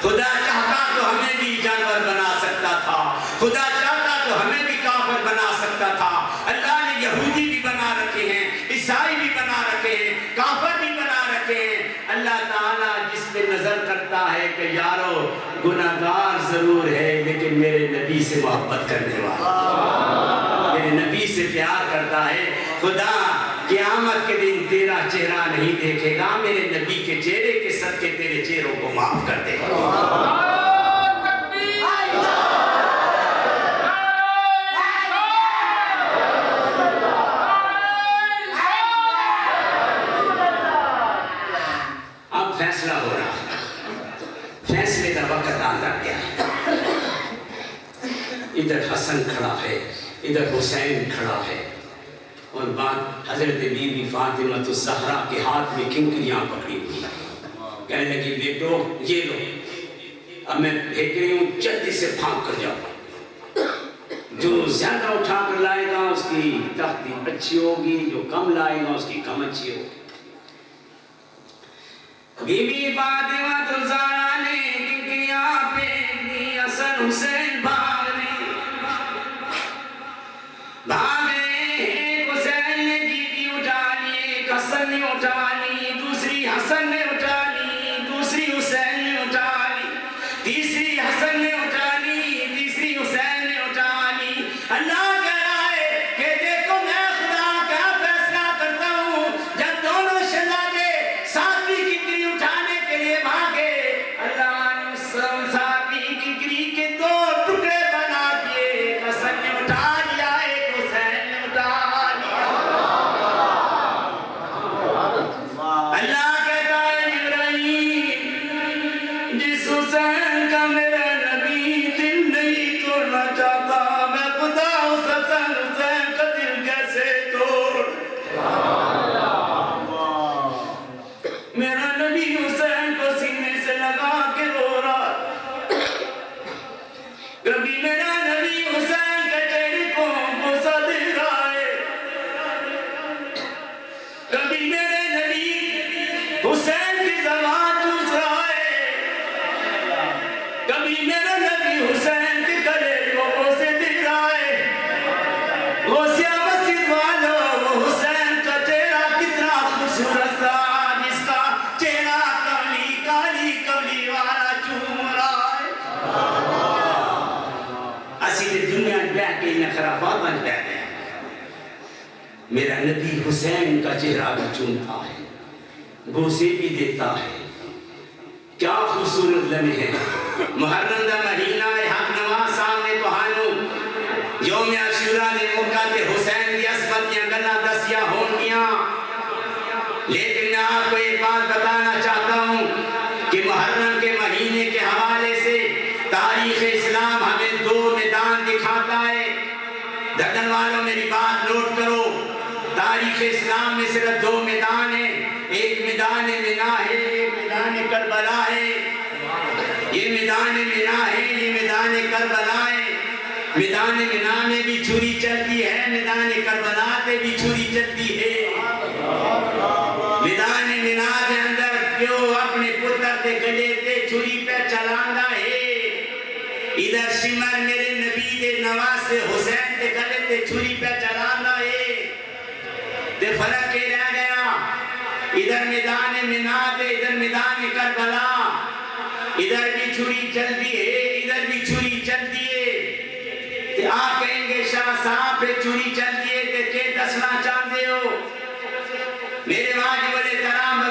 خدا چاہتا تو ہمیں بھی جانور بنا سکتا تھا, خدا چاہتا تو ہمیں بھی کافر بنا سکتا تھا. اللہ نے یہودی بھی بنا رکھے ہیں, عیسائی بھی بنا رکھے ہیں, کافر بھی بنا رکھے ہیں. اللہ تعالیٰ جس پہ نظر کرتا ہے کہ یارو گناہگار ضرور ہے لیکن میرے نبی سے محبت کرنے والا, میرے نبی سے پیار کرتا ہے, خدا قیامت کے دن تیرا چہرہ نہیں دیکھے گا, میرے نبی کے چہرے کے صدقے تیرے چہروں کو معاف کر دے گا. اب فیصلہ ہو رہا ہے, فیصلے کا وقت آ گیا ہے. ادھر حسن کھڑا ہے, ادھر حسین کھڑا ہے, اور بعد حضرت بی بی فاطمہ الزہرا کے ہاتھ میں کنکریاں پکڑی ہوئی, کہنے لگی بیٹو یہ لو, اب میں پھینک رہی ہوں, جلدی سے پھانک کر جاؤ. جو زیادہ اٹھا کر لائے گا اس کی تختی اچھی ہوگی, جو کم لائے گا اس کی کم اچھی ہوگی. بی بی فاطمہ الزہرا نے کنکریاں پھینک دی, حسن حسین بھاگ رہے, حسین نے جیتی اٹھا لی, ایک حسن نے اٹھا لی, دوسری حسن نے اٹھا لی, دوسری حسین نے اٹھا لی, تیسری حسن نے اٹھا لی, تیسری حسین نے اٹھا لی. اللہ کہہ رہا ہے کہ دیکھو میں خدا کیا فیصلہ کرتا ہوں. جب دونوں شہزادے ساتویں کنکری اٹھانے کے لیے بھاگے, اللہ نے اس ساتویں کنکری کے دو ٹکڑے بنا دیے. ایک حسن نے اٹھا لیا, ایک حسین نے اٹھا لیا. اللہ کہتا ہے ابراہیم, جس حسین کا میرا نبی دل نہیں توڑنا چاہتا, میں خدا اس حسین کا دل کیسے توڑ. میرا نبی حسین کو سینے سے لگا کے رو رہا. کبھی میرا نبی حسین کے چہرے کو بوسہ دے رہا ہے, کبھی میرے نبی حسین کی زبان چوس رہا ہے, کبھی میرا نبی حسین کے گلے کو بوسے دے رہا ہے. غوثیہ مسجد والوں, وہ حسین کا چہرہ کتنا خوبصورت تھا جس کا چہرہ کملی کالی کملی والا چوم رہا ہے. اسی تے دنیا بیٹھ کے انہیں خرافات بن بیٹھ گئے. میرا نبی حسین کا چہرہ بھی چومتا ہے, بوسے بھی دیتا ہے. کیا خوبصورت لمحے ہیں. محرم دا مہینہ ہے, حق نواز صاحب نے تو ہانو یوم عاشورہ نے موقع تے حسین دی عصمت یا گلا دسیا ہون گیا. لیکن میں آپ کو ایک بات بتانا چاہتا ہوں کہ محرم کے مہینے کے حوالے سے تاریخ اسلام ہمیں دو میدان دکھاتا ہے. دھڑن والوں میری بات نوٹ کرو, تاریخ اسلام میں صرف دو میدان ہیں, ایک میدان منا ہے, ایک میدان کربلا ہے. یہ میدان منا ہے, یہ میدان کربلا ہے. میدان منا میں بھی چھری چلتی ہے, میدان کربلا پہ بھی چھری چلتی ہے. میدان منا کے اندر پیو اپنے پتر تے گلے تے چھری پہ چلاندا ہے. ادھر شمر میرے نبی دے نواز سے حسین تے گلے تے چھری پہ چلاندا ہے. تے فرق یہ رہ گیا, ادھر میدان منا تے ادھر میدان کربلا, ادھر بھی چھری چلتی ہے, ادھر بھی چھری چلتی ہے. تے آپ کہیں گے شاہ صاحب پہ چھری چلتی ہے تے کہ دسنا چاہتے ہو. میرے واجب الاحترام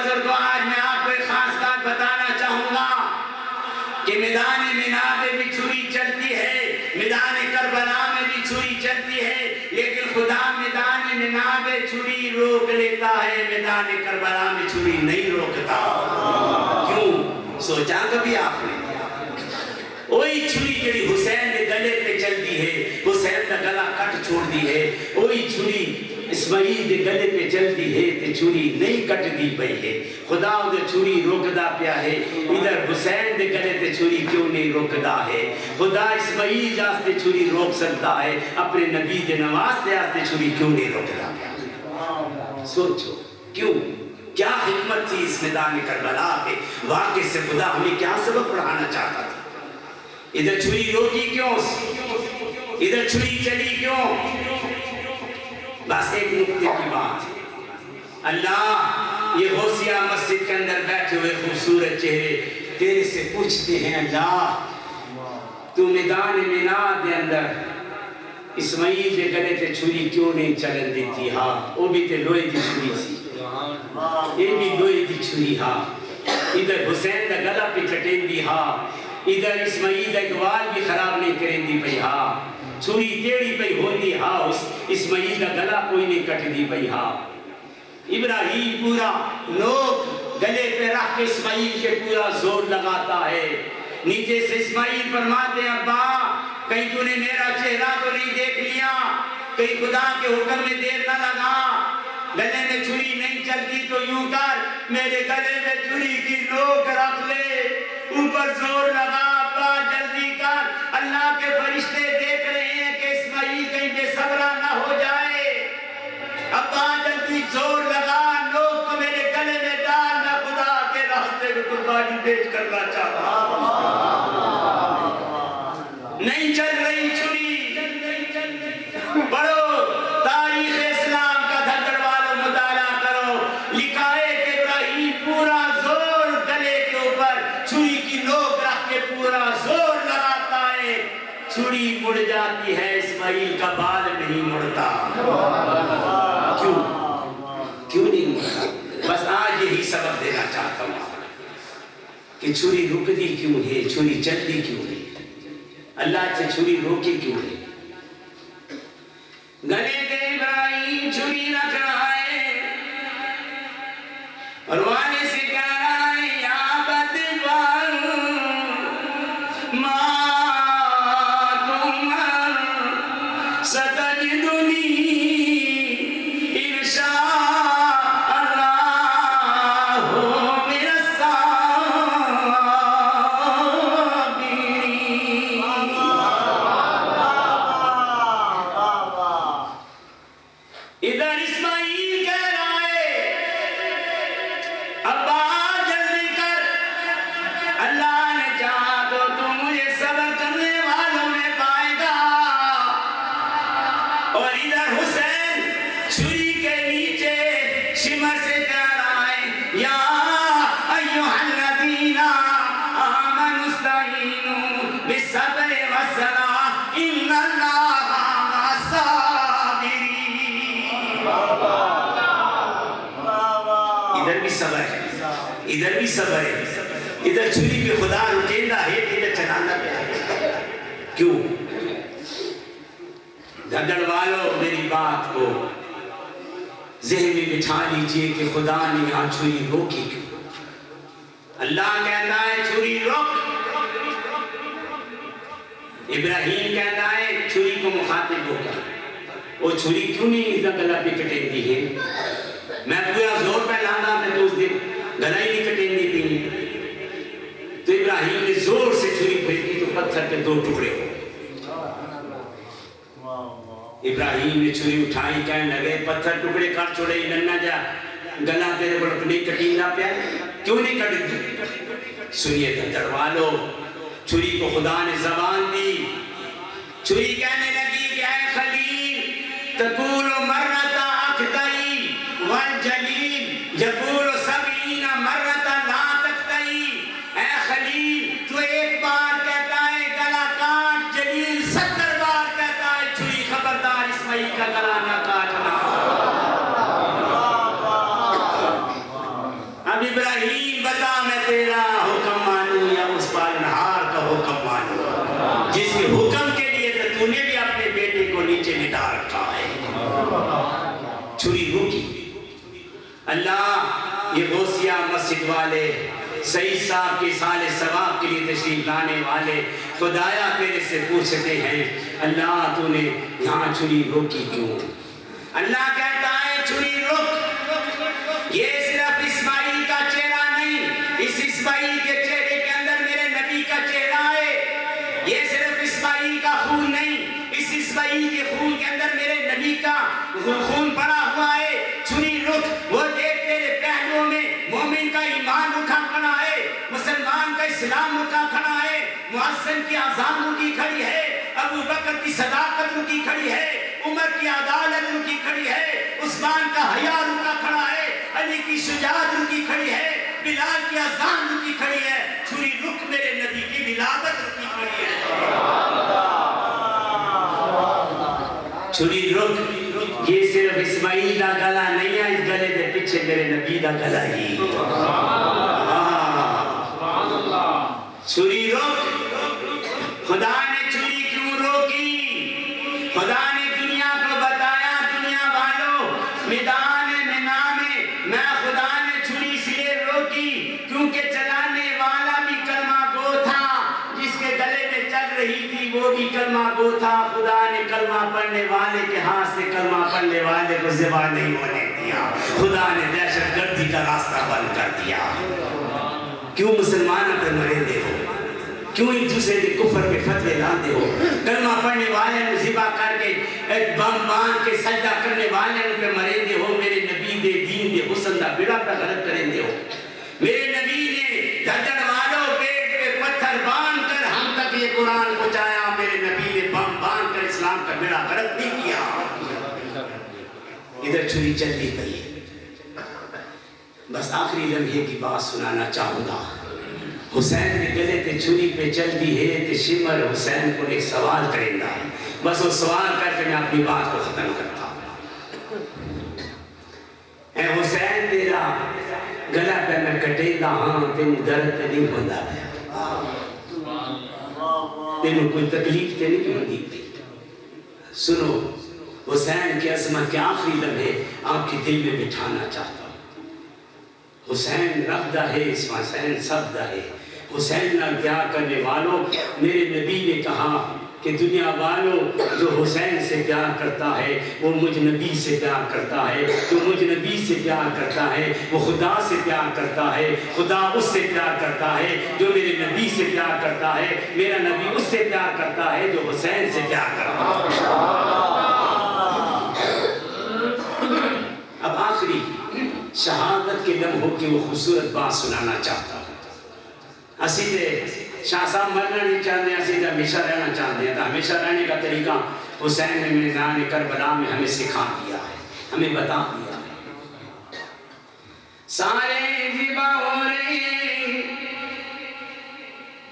میدان منابع بھی چھری چلتی ہے، میدان کربلا میں بھی چھری چلتی ہے، لیکن خدا میدان منابع چھری روک لیتا ہے، میدان کربلا میں چھری نہیں روکتا۔ کیوں؟ سوچا کبھی آپ نے؟ وہی چھری جڑی حسین کے گلے پہ چلتی ہے، حسین کا گلا کٹ چھوڑ دی ہے، وہی چھری اسماعیل کے گلے پہ چلتی ہے تے چھری نہیں کٹ دی پئی ہے۔ خدا ادھر چھری روکدا پیا ہے، ادھر حسین کے گلے تے چھری کیوں نہیں روکدا ہے؟ خدا اسماعیل واسطے چھری روک سکتا ہے، اپنے نبی دے نواز دے واسطے چھری کیوں نہیں روکدا پیا؟ سوچو کیوں؟ کیا حکمت تھی اس میدان کربلا کے واقعے سے؟ خدا ہمیں کیا سبق پڑھانا چاہتا تھا؟ ادھر چھری روکی کیوں؟ ادھر چھری چلی کیوں؟ بس ایک نکتے کی بات، اللہ یہ غوثیہ مسجد کے اندر بیٹھے ہوئے خوبصورت چہرے تیرے سے پوچھتے ہیں، اللہ تو میدان مینا دے اندر اسماعیل دے گلے تے چھری کیوں نہیں چلن دیتی؟ ہاں وہ بھی تے لوہے دی چھری سی، یہ بھی لوہے دی چھری، ہاں ادھر حسین دا گلا پہ چٹین دی، ہاں ادھر اسماعیل دا اقوال بھی خراب نہیں کریں دی پئی، ہاں چھری ٹیڑھی پئی ہوندی، ہاں اسماعیل دا گلا کوئی نہیں کٹ دی پئی، ہاں ابراہیم پورا نوک گلے پہ رکھ کے اسماعیل کے پورا زور لگاتا ہے، نیچے سے اسماعیل فرماتے ہیں ابا کہیں تو نے میرا چہرہ تو نہیں دیکھ لیا، کہیں خدا کے حکم میں دیر نہ لگا، گلے میں چھری نہیں چلتی تو یوں کر میرے گلے میں چھری کی نوک رکھ لے، اوپر زور لگا، ابا جلدی کر، اللہ کے فرشتے دیکھ رہے ہیں کہ اسماعیل کہیں بے صبرا نہ ہو جائے، ابا جلدی زور لگا، نوک کو میرے گلے میں ڈال، میں خدا کے راستے میں قربانی پیش کرنا چاہتا ہوں۔ نہیں چل رہی چھری، پڑھو تاریخ اسلام کا دھڑ والوں مطالعہ کرو، لکھا ہے کہ ابراہیم پورا زور گلے کے اوپر چھری کی نوک رکھ کے پورا زور لگاتا ہے، چھری مڑ جاتی ہے، اسماعیل کا بال نہیں مڑتا۔ کیوں؟ کیوں نہیں مڑتا؟ بس آج یہی سبق دینا چاہتا ہوں کہ چھری رکتی کیوں ہے، چھری چلتی کیوں ہے، اللہ سے چھری روکی کیوں ہے؟ گلے کے ابراہیم چھری رکھ رہا ہے اور والے سے کہہ رہا ہے یا بدبار ما تمہر ستجدنی ادھر بھی صبر ہے، ادھر چھری پہ خدا رکیندہ ہے، ادھر چلانا پہ ہے۔ کیوں؟ دھڑ والوں میری بات کو ذہن میں بٹھا لیجئے کہ خدا نے یہاں چھری روکی کیوں؟ اللہ کہتا ہے چھری روک، ابراہیم کہتا ہے چھری کو مخاطب ہو کر وہ چھری کیوں نہیں ادھر گلا پہ کٹیں دی ہے؟ میں پورا زور پہ لانا تھا تو اس دن گلا ہی نہیں کٹیں دی تھی، تو ابراہیم نے زور سے چھری پھینکی تو پتھر کے 2 ٹکڑے ہو۔ ابراہیم نے چھری اٹھائی، کہنے لگے پتھر ٹکڑے کر چھوڑے ننا جا گلا تیرے کو نہیں کٹیندا پیا، کیوں نہیں کٹ دی؟ سنیے دھڑ والو، چھری کو خدا نے زبان دی، چھری کہنے لگی کہ اے خلیل تقول مرتا اخطئی والجلیل یقول 70 مرتا لا تخطئی، اے خلیل تو ایک بار کہتا ہے گلا کاٹ، جلیل 70 بار کہتا ہے چھری خبردار اسماعیل کا گلا نہ کاٹنا۔ اب ابراہیم بتا میں تیرا حکم مانوں یا اس پالنہار کا غوثیہ مسجد والے، سعید صاحب کے سال ثواب کے لیے تشریف لانے والے خدایا تیرے سے پوچھتے ہیں اللہ تو نے یہاں چھری روکی کیوں؟ اللہ کہتا ہے چھری رک، یہ صرف اسماعیل کا چہرہ نہیں، اس اسماعیل کے چہرے کے اندر میرے نبی کا چہرہ ہے، یہ صرف اسماعیل کا خون نہیں، اس اسماعیل کے خون کے اندر میرے نبی کا خون پڑا ہوا ہے، چھری رک، وہ دیکھ تیرے پہلوؤں میں مومن کا ایمان رکھا کھڑا ہے، مسلمان کا اسلام رکھا کھڑا ہے، محسن کی آزان رکی کھڑی ہے، ابو بکر کی صداقت رکی کھڑی ہے، عمر کی عدالت رکی کھڑی ہے، عثمان کا حیا رکا کھڑا ہے، علی کی شجاعت رکی کھڑی ہے، بلال کی آزان رکی کھڑی ہے، چھری رک میرے نبی کی ولادت رکی کھڑی ہے، چھری رک، یہ صرف اسماعیل دا گلا نہیں ہے، اس گلے دے پیچھے میرے نبی دا گلا ہی، چھری رک، خدا نے چھری کیوں روکی؟ خدا نے دنیا کو بتایا دنیا والوں میدان منا میں خدا نے چھری اس لیے روکی کیونکہ چلانے والا بھی کلمہ گو تھا، جس کے گلے میں چل رہی تھی وہ بھی کلمہ گو تھا، خدا نے کلمہ پڑھنے والے کے ہاتھ سے کلمہ پڑھنے والے کو ذبح نہیں ہونے دیا، خدا نے دہشت گردی کا راستہ بند کر دیا۔ کیوں مسلمانوں پر مرے ہو؟ کیوں ایک دوسرے کے کفر کے فتوے لاندے ہو؟ کلمہ پڑھنے والے نے ذبح کر کے بم باندھ کے سجدہ کرنے والے نے مرے دے ہو، میرے نبی دے دین دے حسن دا بیڑا پہ غلط کریں دے ہو۔ میرے نبی نے دھڑ والوں پیٹ پہ پتھر باندھ کر ہم تک یہ قرآن پہنچایا، میرے نبی نے بم باندھ کر اسلام کا بیڑا غلط نہیں کیا۔ ادھر چھری چلتی پئی، بس آخری لمحے کی بات سنانا چاہوں گا۔ حسین کے گلے تے چھری پہ چل دی ہے تے شمر حسین کو ایک سوال کریں گا، بس وہ سوال کر کے میں اپنی بات کو ختم کرتا ہوں۔ اے حسین تیرا گلا پہ میں کٹے گا، ہاں تین درد تے نہیں بندہ پیا، تینوں کوئی تکلیف تے نہیں ہوندی پی۔ سنو حسین کی عظمت کے آخری لمحے آپ کے دل میں بٹھانا چاہتا ہوں۔ حسین رب دا ہے، حسین سب دا ہے، حسین نہ پیار کرنے والوں، میرے نبی نے کہا کہ دنیا والوں جو حسین سے پیار کرتا ہے وہ مجھ نبی سے پیار کرتا ہے، جو مجھ نبی سے پیار کرتا ہے وہ خدا سے پیار کرتا ہے، خدا اس سے پیار کرتا ہے جو میرے نبی سے پیار کرتا ہے، میرا نبی اس سے پیار کرتا ہے جو حسین سے پیار کرتا ہے۔ اب آخری شہادت کے لمحوں کی وہ خوبصورت بات سنانا چاہتا ہوں۔ اسی تے شاہ صاحب مرنا نہیں چاہتے ہیں، اسی تے ہمیشہ رہنا چاہتے ہیں، ہمیشہ رہنے کا طریقہ حسین نے میدان کربلا میں ہمیں سکھا دیا ہے، ہمیں بتا دیا ہے۔ سارے ذبح ہو رہے ہیں،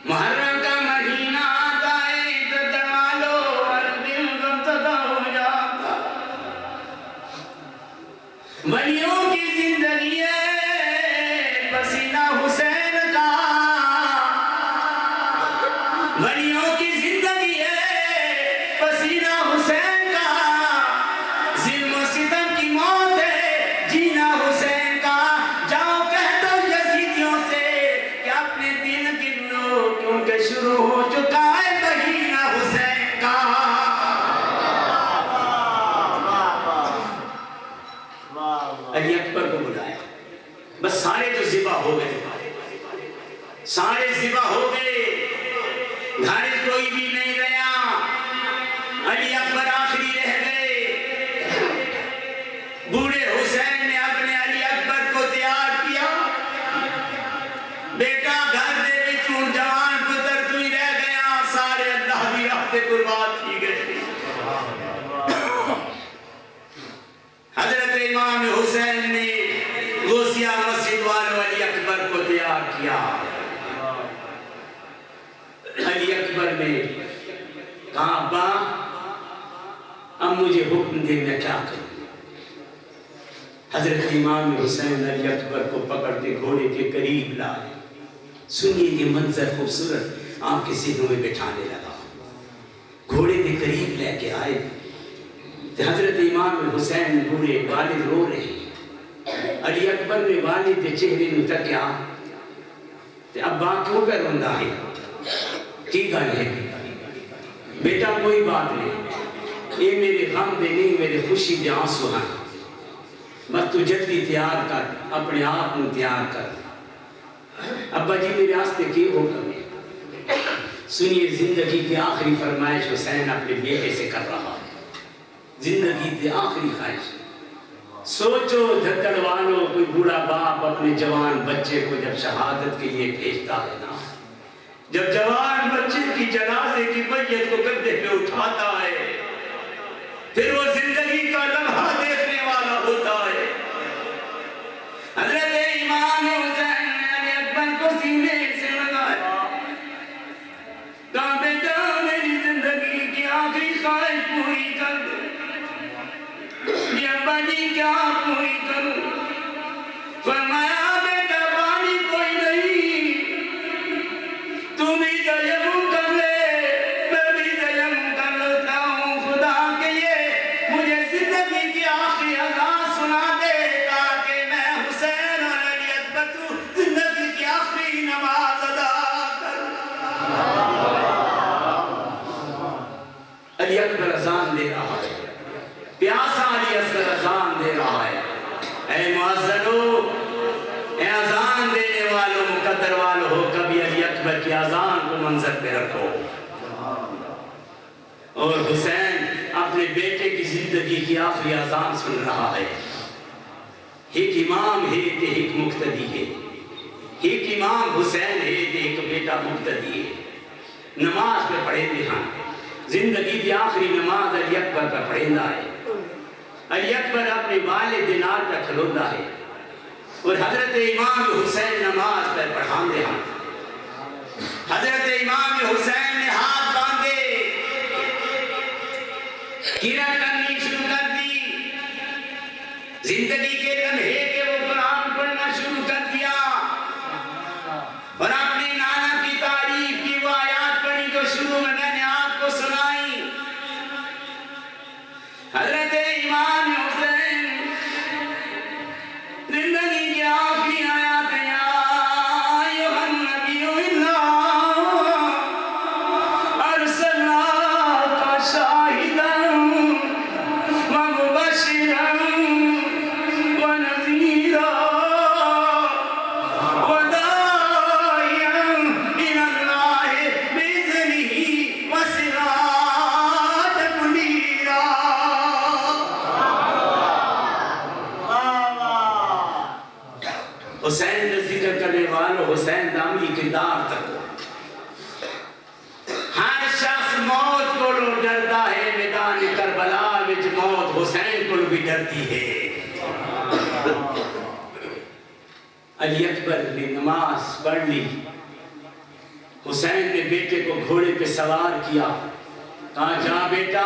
محرم کا مہینہ آتا ہے تو دمالو ہر دل غمزدہ ہو جاتا، ولیوں کی زندگی ہے پسینہ حسین کا، ولیوں کی زندگی ہے پسینہ حسین کا، ظلم و ستم کی موت ہے جینا حسین کا، جاؤ کہہ دو یزیدیوں سے کہ اپنے دل گن لو کیونکہ شروع ہو چکا ہے مہینہ حسین کا۔ علی اکبر کو بلایا، بس سارے جو ذبح ہو گئے، سارے ذبح ہو گئے، گھر کوئی بھی نہیں رہا، علی اکبر آخری رہ گئے۔ بوڑھے حسین نے اپنے علی اکبر کو تیار کیا، بیٹا گھر دے وچوں جوان پتر تو ہی رہ گیا، سارے اللہ دی راہ تے قربان کی گئے۔ حضرت امام حسین نے غوثیہ مسجد والوں علی اکبر کو تیار کیا۔ علی اکبر نے کہا ابا اب مجھے حکم دے میں کیا کروں؟ حضرت امام حسین علی اکبر کو پکڑ کے گھوڑے کے قریب لائے۔ سنیے یہ منظر خوبصورت آپ کے ذہنوں میں بٹھانے لگا۔ گھوڑے کے قریب لے کے آئے، حضرت امام حسین بوڑھے والد رو رہے ہیں، علی اکبر نے والد کے چہرے نو تکیا تے ابا کیوں پہ روندا ہے کی گل ہے بیٹا کوئی بات نہیں یہ میرے غم دے نہیں میرے خوشی دے آنسو ہیں بس تو جلدی تیار کر اپنے آپ کو تیار کر ابا جی میرے آستے کی حکم ہے سنیے زندگی کی آخری فرمائش حسین اپنے بیٹے سے کر رہا ہے زندگی کی آخری خواہش سوچو دھکڑ والوں کوئی بوڑھا باپ اپنے جوان بچے کو جب شہادت کے لیے بھیجتا ہے نا جب جوان بچے کی جنازے کی میت کو گدے پہ اٹھاتا ہے پھر وہ زندگی کا لمحہ دیکھنے والا ہوتا ہے حضرت امام حسین نے علی اکبر کو سینے سے لگایا کہا بیٹا میری زندگی کی آخری خواہش پوری کر دے یہ ابا جی کیا پوری کروں فرمایا بیٹا پانی کوئی نہیں تم بھی تیمم کر لے میں بھی تیمم کر لیتا ہوں خدا کے لیے مجھے زندگی کی آخری اذان سنا دے تاکہ میں حسین اور علی اکبر تو زندگی کی آخری نماز ادا کروں علی اکبر اذان دے رہا ہے پیاسا علی اصغر اذان دے رہا ہے اے معززو اے اذان دینے والوں مقدر والوں ہو کبھی علی اکبر کی اذان کو منظر پہ رکھو اور حسین اپنے بیٹے کی زندگی کی آخری اذان سن رہا ہے ایک امام ہے کہ ایک مقتدی ہے ایک امام حسین ہے کہ ایک بیٹا مقتدی ہے نماز پہ پڑھے دے ہاں زندگی کی آخری نماز علی اکبر پہ پڑھیندہ ہے علی اکبر اپنے والد نال پہ کھلوندہ ہے اور حضرت امام حسین نماز پہ پڑھان دے ہاں حضرت امام حسین نے ہاتھ باندھے گرا کرنی شروع کر دی زندگی کے لمحے کے وہ قرآن پڑھنا شروع کر دیا اور اپنے نانا کی تعریف کی وہ آیات پڑھی جو شروع میں نے آپ کو سنائی حضرت امام حسین زندگی کی آخری آیات یا ایھا النبی انا ارسلناک شاہدا ومبشرا ونذیرا وداعیا الی اللہ بإذنہ وسراجا منیرا حسین کا ذکر کرنے والوں حسین نامی کردار تک ہر شخص موت کو ڈرتا ہے میدان کربلا وچ موت حسین کو بھی ڈرتی ہے علی اکبر نے نماز پڑھ لی حسین نے بیٹے کو گھوڑے پہ سوار کیا کہا جا بیٹا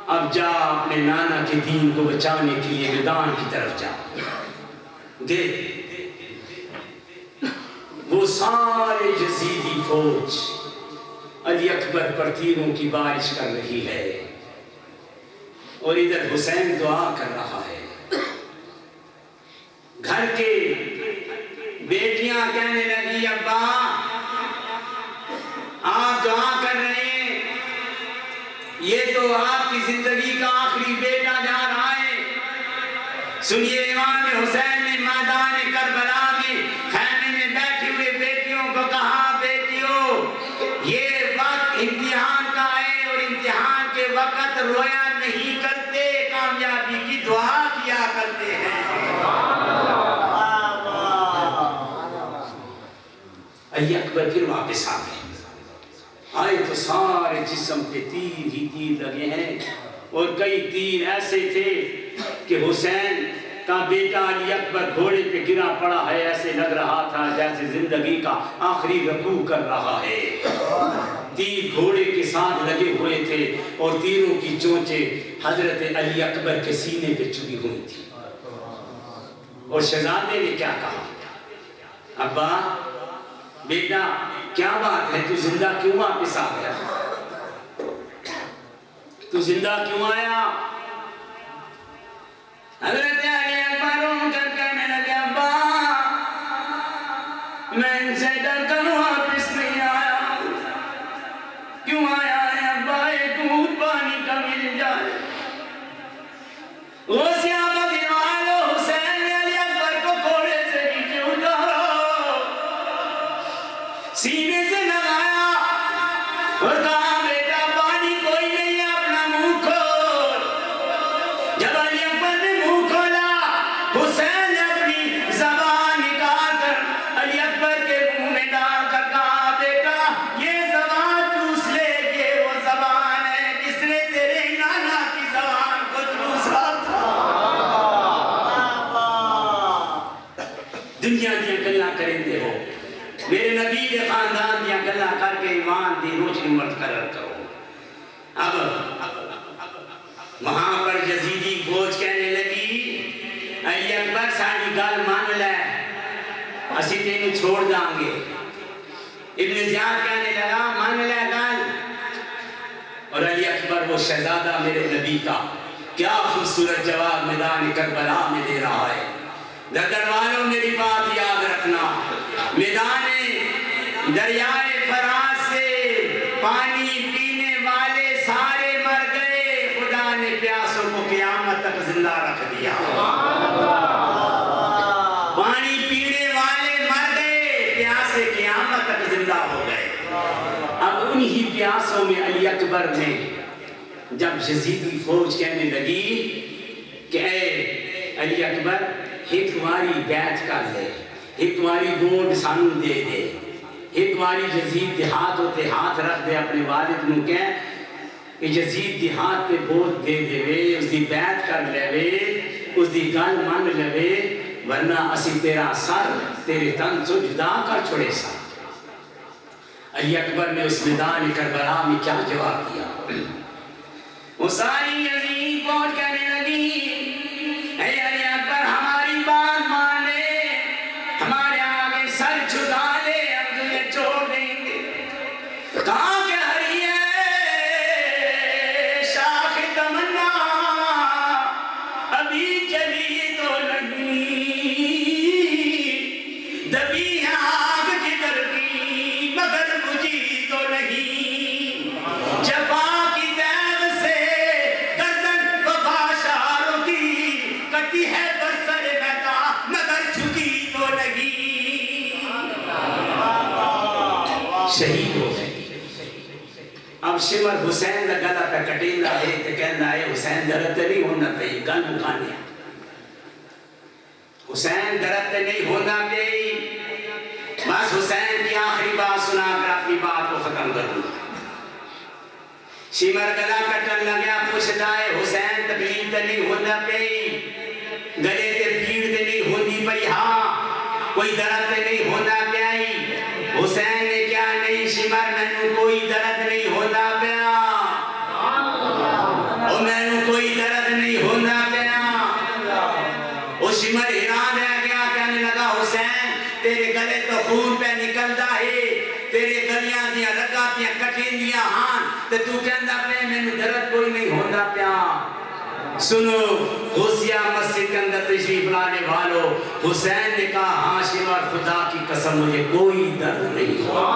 اب جا اپنے نانا کے دین کو بچانے کے لیے میدان کی طرف جا دے وہ سارے یزیدی فوج علی اکبر پر تیروں کی بارش کر رہی ہے اور ادھر حسین دعا کر رہا ہے گھر کے بیٹیاں کہنے لگی ابا آپ دعا کر رہے ہیں یہ تو آپ کی زندگی کا آخری بیٹا جا رہا ہے سنیے امام حسین نے میدان کربلا میں خیمے میں بیٹھی ہوئے بیٹیوں کو کہا بیٹیوں یہ وقت امتحان کا ہے اور امتحان کے وقت رویا نہیں کرتے کامیابی کی دعا کیا کرتے ہیں علی اکبر پھر واپس آ گئے آئے تو سارے جسم پہ تیر ہی تیر لگے ہیں اور کئی تیر ایسے تھے کہ حسین کا بیٹا علی اکبر گھوڑے پہ گرا پڑا ہے ایسے لگ رہا تھا جیسے زندگی کا آخری رکوع کر رہا ہے تیر گھوڑے کے ساتھ لگے ہوئے تھے اور تیروں کی چونچیں حضرت علی اکبر کے سینے پہ چبھی ہوئی تھی اور شہزادے نے کیا کہا ابا بیٹا کیا بات ہے تو زندہ کیوں واپس آ گیا تو زندہ کیوں آیا حضرت علی اکبر میں ان سے ڈر کر واپس نہیں آیا ہوں۔ کیوں آیا ہے ابا؟ ایک گھونٹ پانی کا مل جائے۔ غوثیہ مدیوالو حسین نے علی اکبر کو گھوڑے سے نیچے اتارا، سینے سے لگایا اور کہا بیٹا پانی کوئی نہیں ہے، اپنا منہ کھول۔ جب علی اکبر نے منہ کھولا، حسین نے اپنی زبان نکال کر علی اکبر کے منہ میں ڈال کر کہا بیٹا یہ زبان چوس لے، یہ وہ زبان ہے جس نے تیرے نانا کی زبان کو چوسا تھا۔ دنیا دیا گلاں کریں ہو، میرے نبی کے خاندان دیا گلاں کر کے ایمان دی روشنی مرتقرر کرو۔ اب وہاں پر یزیدی فوج کہنے لگی علی اکبر ساری گل مان لے، اسی تینوں چھوڑ دیں گے۔ ابن زیاد کہنے لگا مان لے گل، اور علی اکبر وہ شہزادہ میرے نبی کا کیا خوبصورت جواب میدان کربلا میں دے رہا ہے۔ دردر والوں میری بات یاد رکھنا، میدان دریائے فرات سے پانی پینے والے سارے مر گئے، خدا نے پیاسوں کو قیامت تک زندہ رکھ دیا۔ پانی پینے والے مر گئے، پیاسے قیامت تک زندہ ہو گئے۔ اب انہی پیاسوں میں علی اکبر نے جب یزیدی فوج کہنے لگی کہ اے علی اکبر ایک واری بیعت کر لے، ایک واری ووٹ سانو دے دے، ایک واری یزید دے ہاتھ ہوتے ہاتھ رکھ دے، اپنے والد نو کہہ کہ یزید دے ہاتھ پہ ووٹ دے دے وے، اس دی بیعت کر لے وے، اس دی گل مان لے وے، ورنہ اسی تیرا سر تیرے تن سے جدا کر چھوڑے سا۔ علی اکبر نے اس میدان کربلا میں کیا جواب دیا؟ وہ ساری یزید فوج کہنے لگی اے علی اکبر ہماری بات مان لے، ہمارے آگے سر جھکا لے، ہم تجھے چھوڑ دیں گے۔ کہاں کہ ہری ہے شاخ تمنا ابھی جلی تو نہیں، دبی ہے آگ جگر کی مگر بجھی تو نہیں، جفا کی دیو سے گردن وفا شاروں کی کٹی ہے برسر بیتا مگر جھکی تو نہیں۔ شہید ہو گئے۔ اب شمر حسین دا گلا پہ کٹیں دا ہے تے کہندا ہے حسین درد نہیں ہونا پئی، گل مکانے حسین درد نہیں ہونا پئی، بس حسین کی آخری بات سنا کر اپنی بات کو ختم کروں گا۔ شمر گلا کٹن لگیا، پوچھتا ہے حسین تکلیف تے نہیں ہونا پئی، گلے تے پیڑ تے نہیں ہوندی پئی، ہاں کوئی درد تے نہیں ہونا پئی؟ حسین نے کیا نہیں شمر مینوں کوئی درد نہیں ہونا پیا، او مینوں کوئی درد نہیں ہونا پیا۔ او شمر حیران رہ گیا، کہنے لگا حسین تیرے گلے تو خون پہ نکلدا ہے، تیرے گلیاں دیاں رگاں پیاں کٹیں دیاں ہاں تے تو کہندا پے مینوں درد کوئی نہیں ہوندا پیا۔ سنو غوثیہ مسجد کے اندر تشریف لانے والو، حسین نے کہا ہاں شمر خدا کی قسم مجھے کوئی درد نہیں ہوا،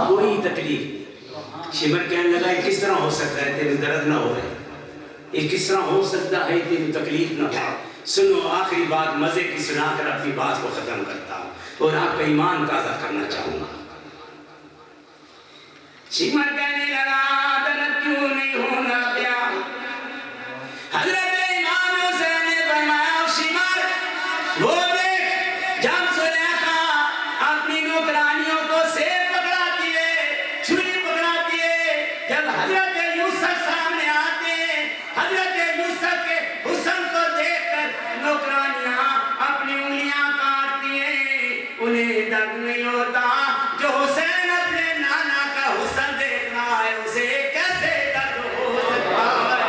کوئی تکلیف نہیں۔ شمر کہنے لگا یہ کس طرح ہو سکتا ہے تیرے درد نہ ہو رہے، یہ کس طرح ہو سکتا ہے تیرے تکلیف نہ ہو؟ سنو آخری بات مزے کی سنا کر اپنی بات کو ختم کرتا ہوں اور آپ کا ایمان تازہ کرنا چاہوں گا۔ شمر کہنے لگا درد کیوں نہیں ہونا پیا؟ حضرت امام حسین نے فرمایا شمر وہ دیکھ جب زلیخا اپنی نوکرانیوں کو سیب پکڑاتی ہے، چھری پکڑاتی ہے، جب حضرت یوسف سامنے آتے ہیں، حضرت یوسف کے حسن کو دیکھ کر نوکرانیاں اپنی انگلیاں کاٹتی ہیں، انہیں درد نہیں ہوتا۔ جو حسین اپنے نانا کا حسن دیکھ رہا ہے اسے کیسے درد ہو سکتا ہے؟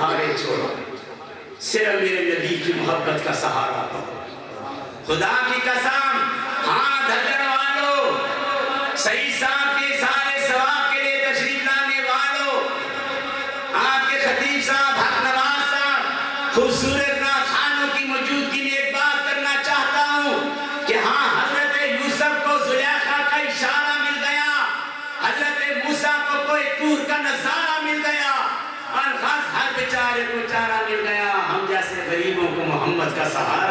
سہارے چھوڑو، صرف میرے نبی کی محبت کا سہارا پکڑو۔ خدا کی قسم، ہاتھ حضر والو، سعید صاحب کے سارے ثواب کے لیے تشریف لانے والو، آپ کے خطیب صاحب، حق نواز صاحب، خوبصورت ناتھانوں کی موجودگی میں ایک بات کرنا چاہتا ہوں کہ ہاں حضرت یوسف کو زلیخا کا اشارہ مل گیا، حضرت موسیٰ کو کوئی طور کا نظارہ مل گیا، اور ہر بیچارے کو چارہ مل گیا، ہم جیسے غریبوں کو محمد کا سہارا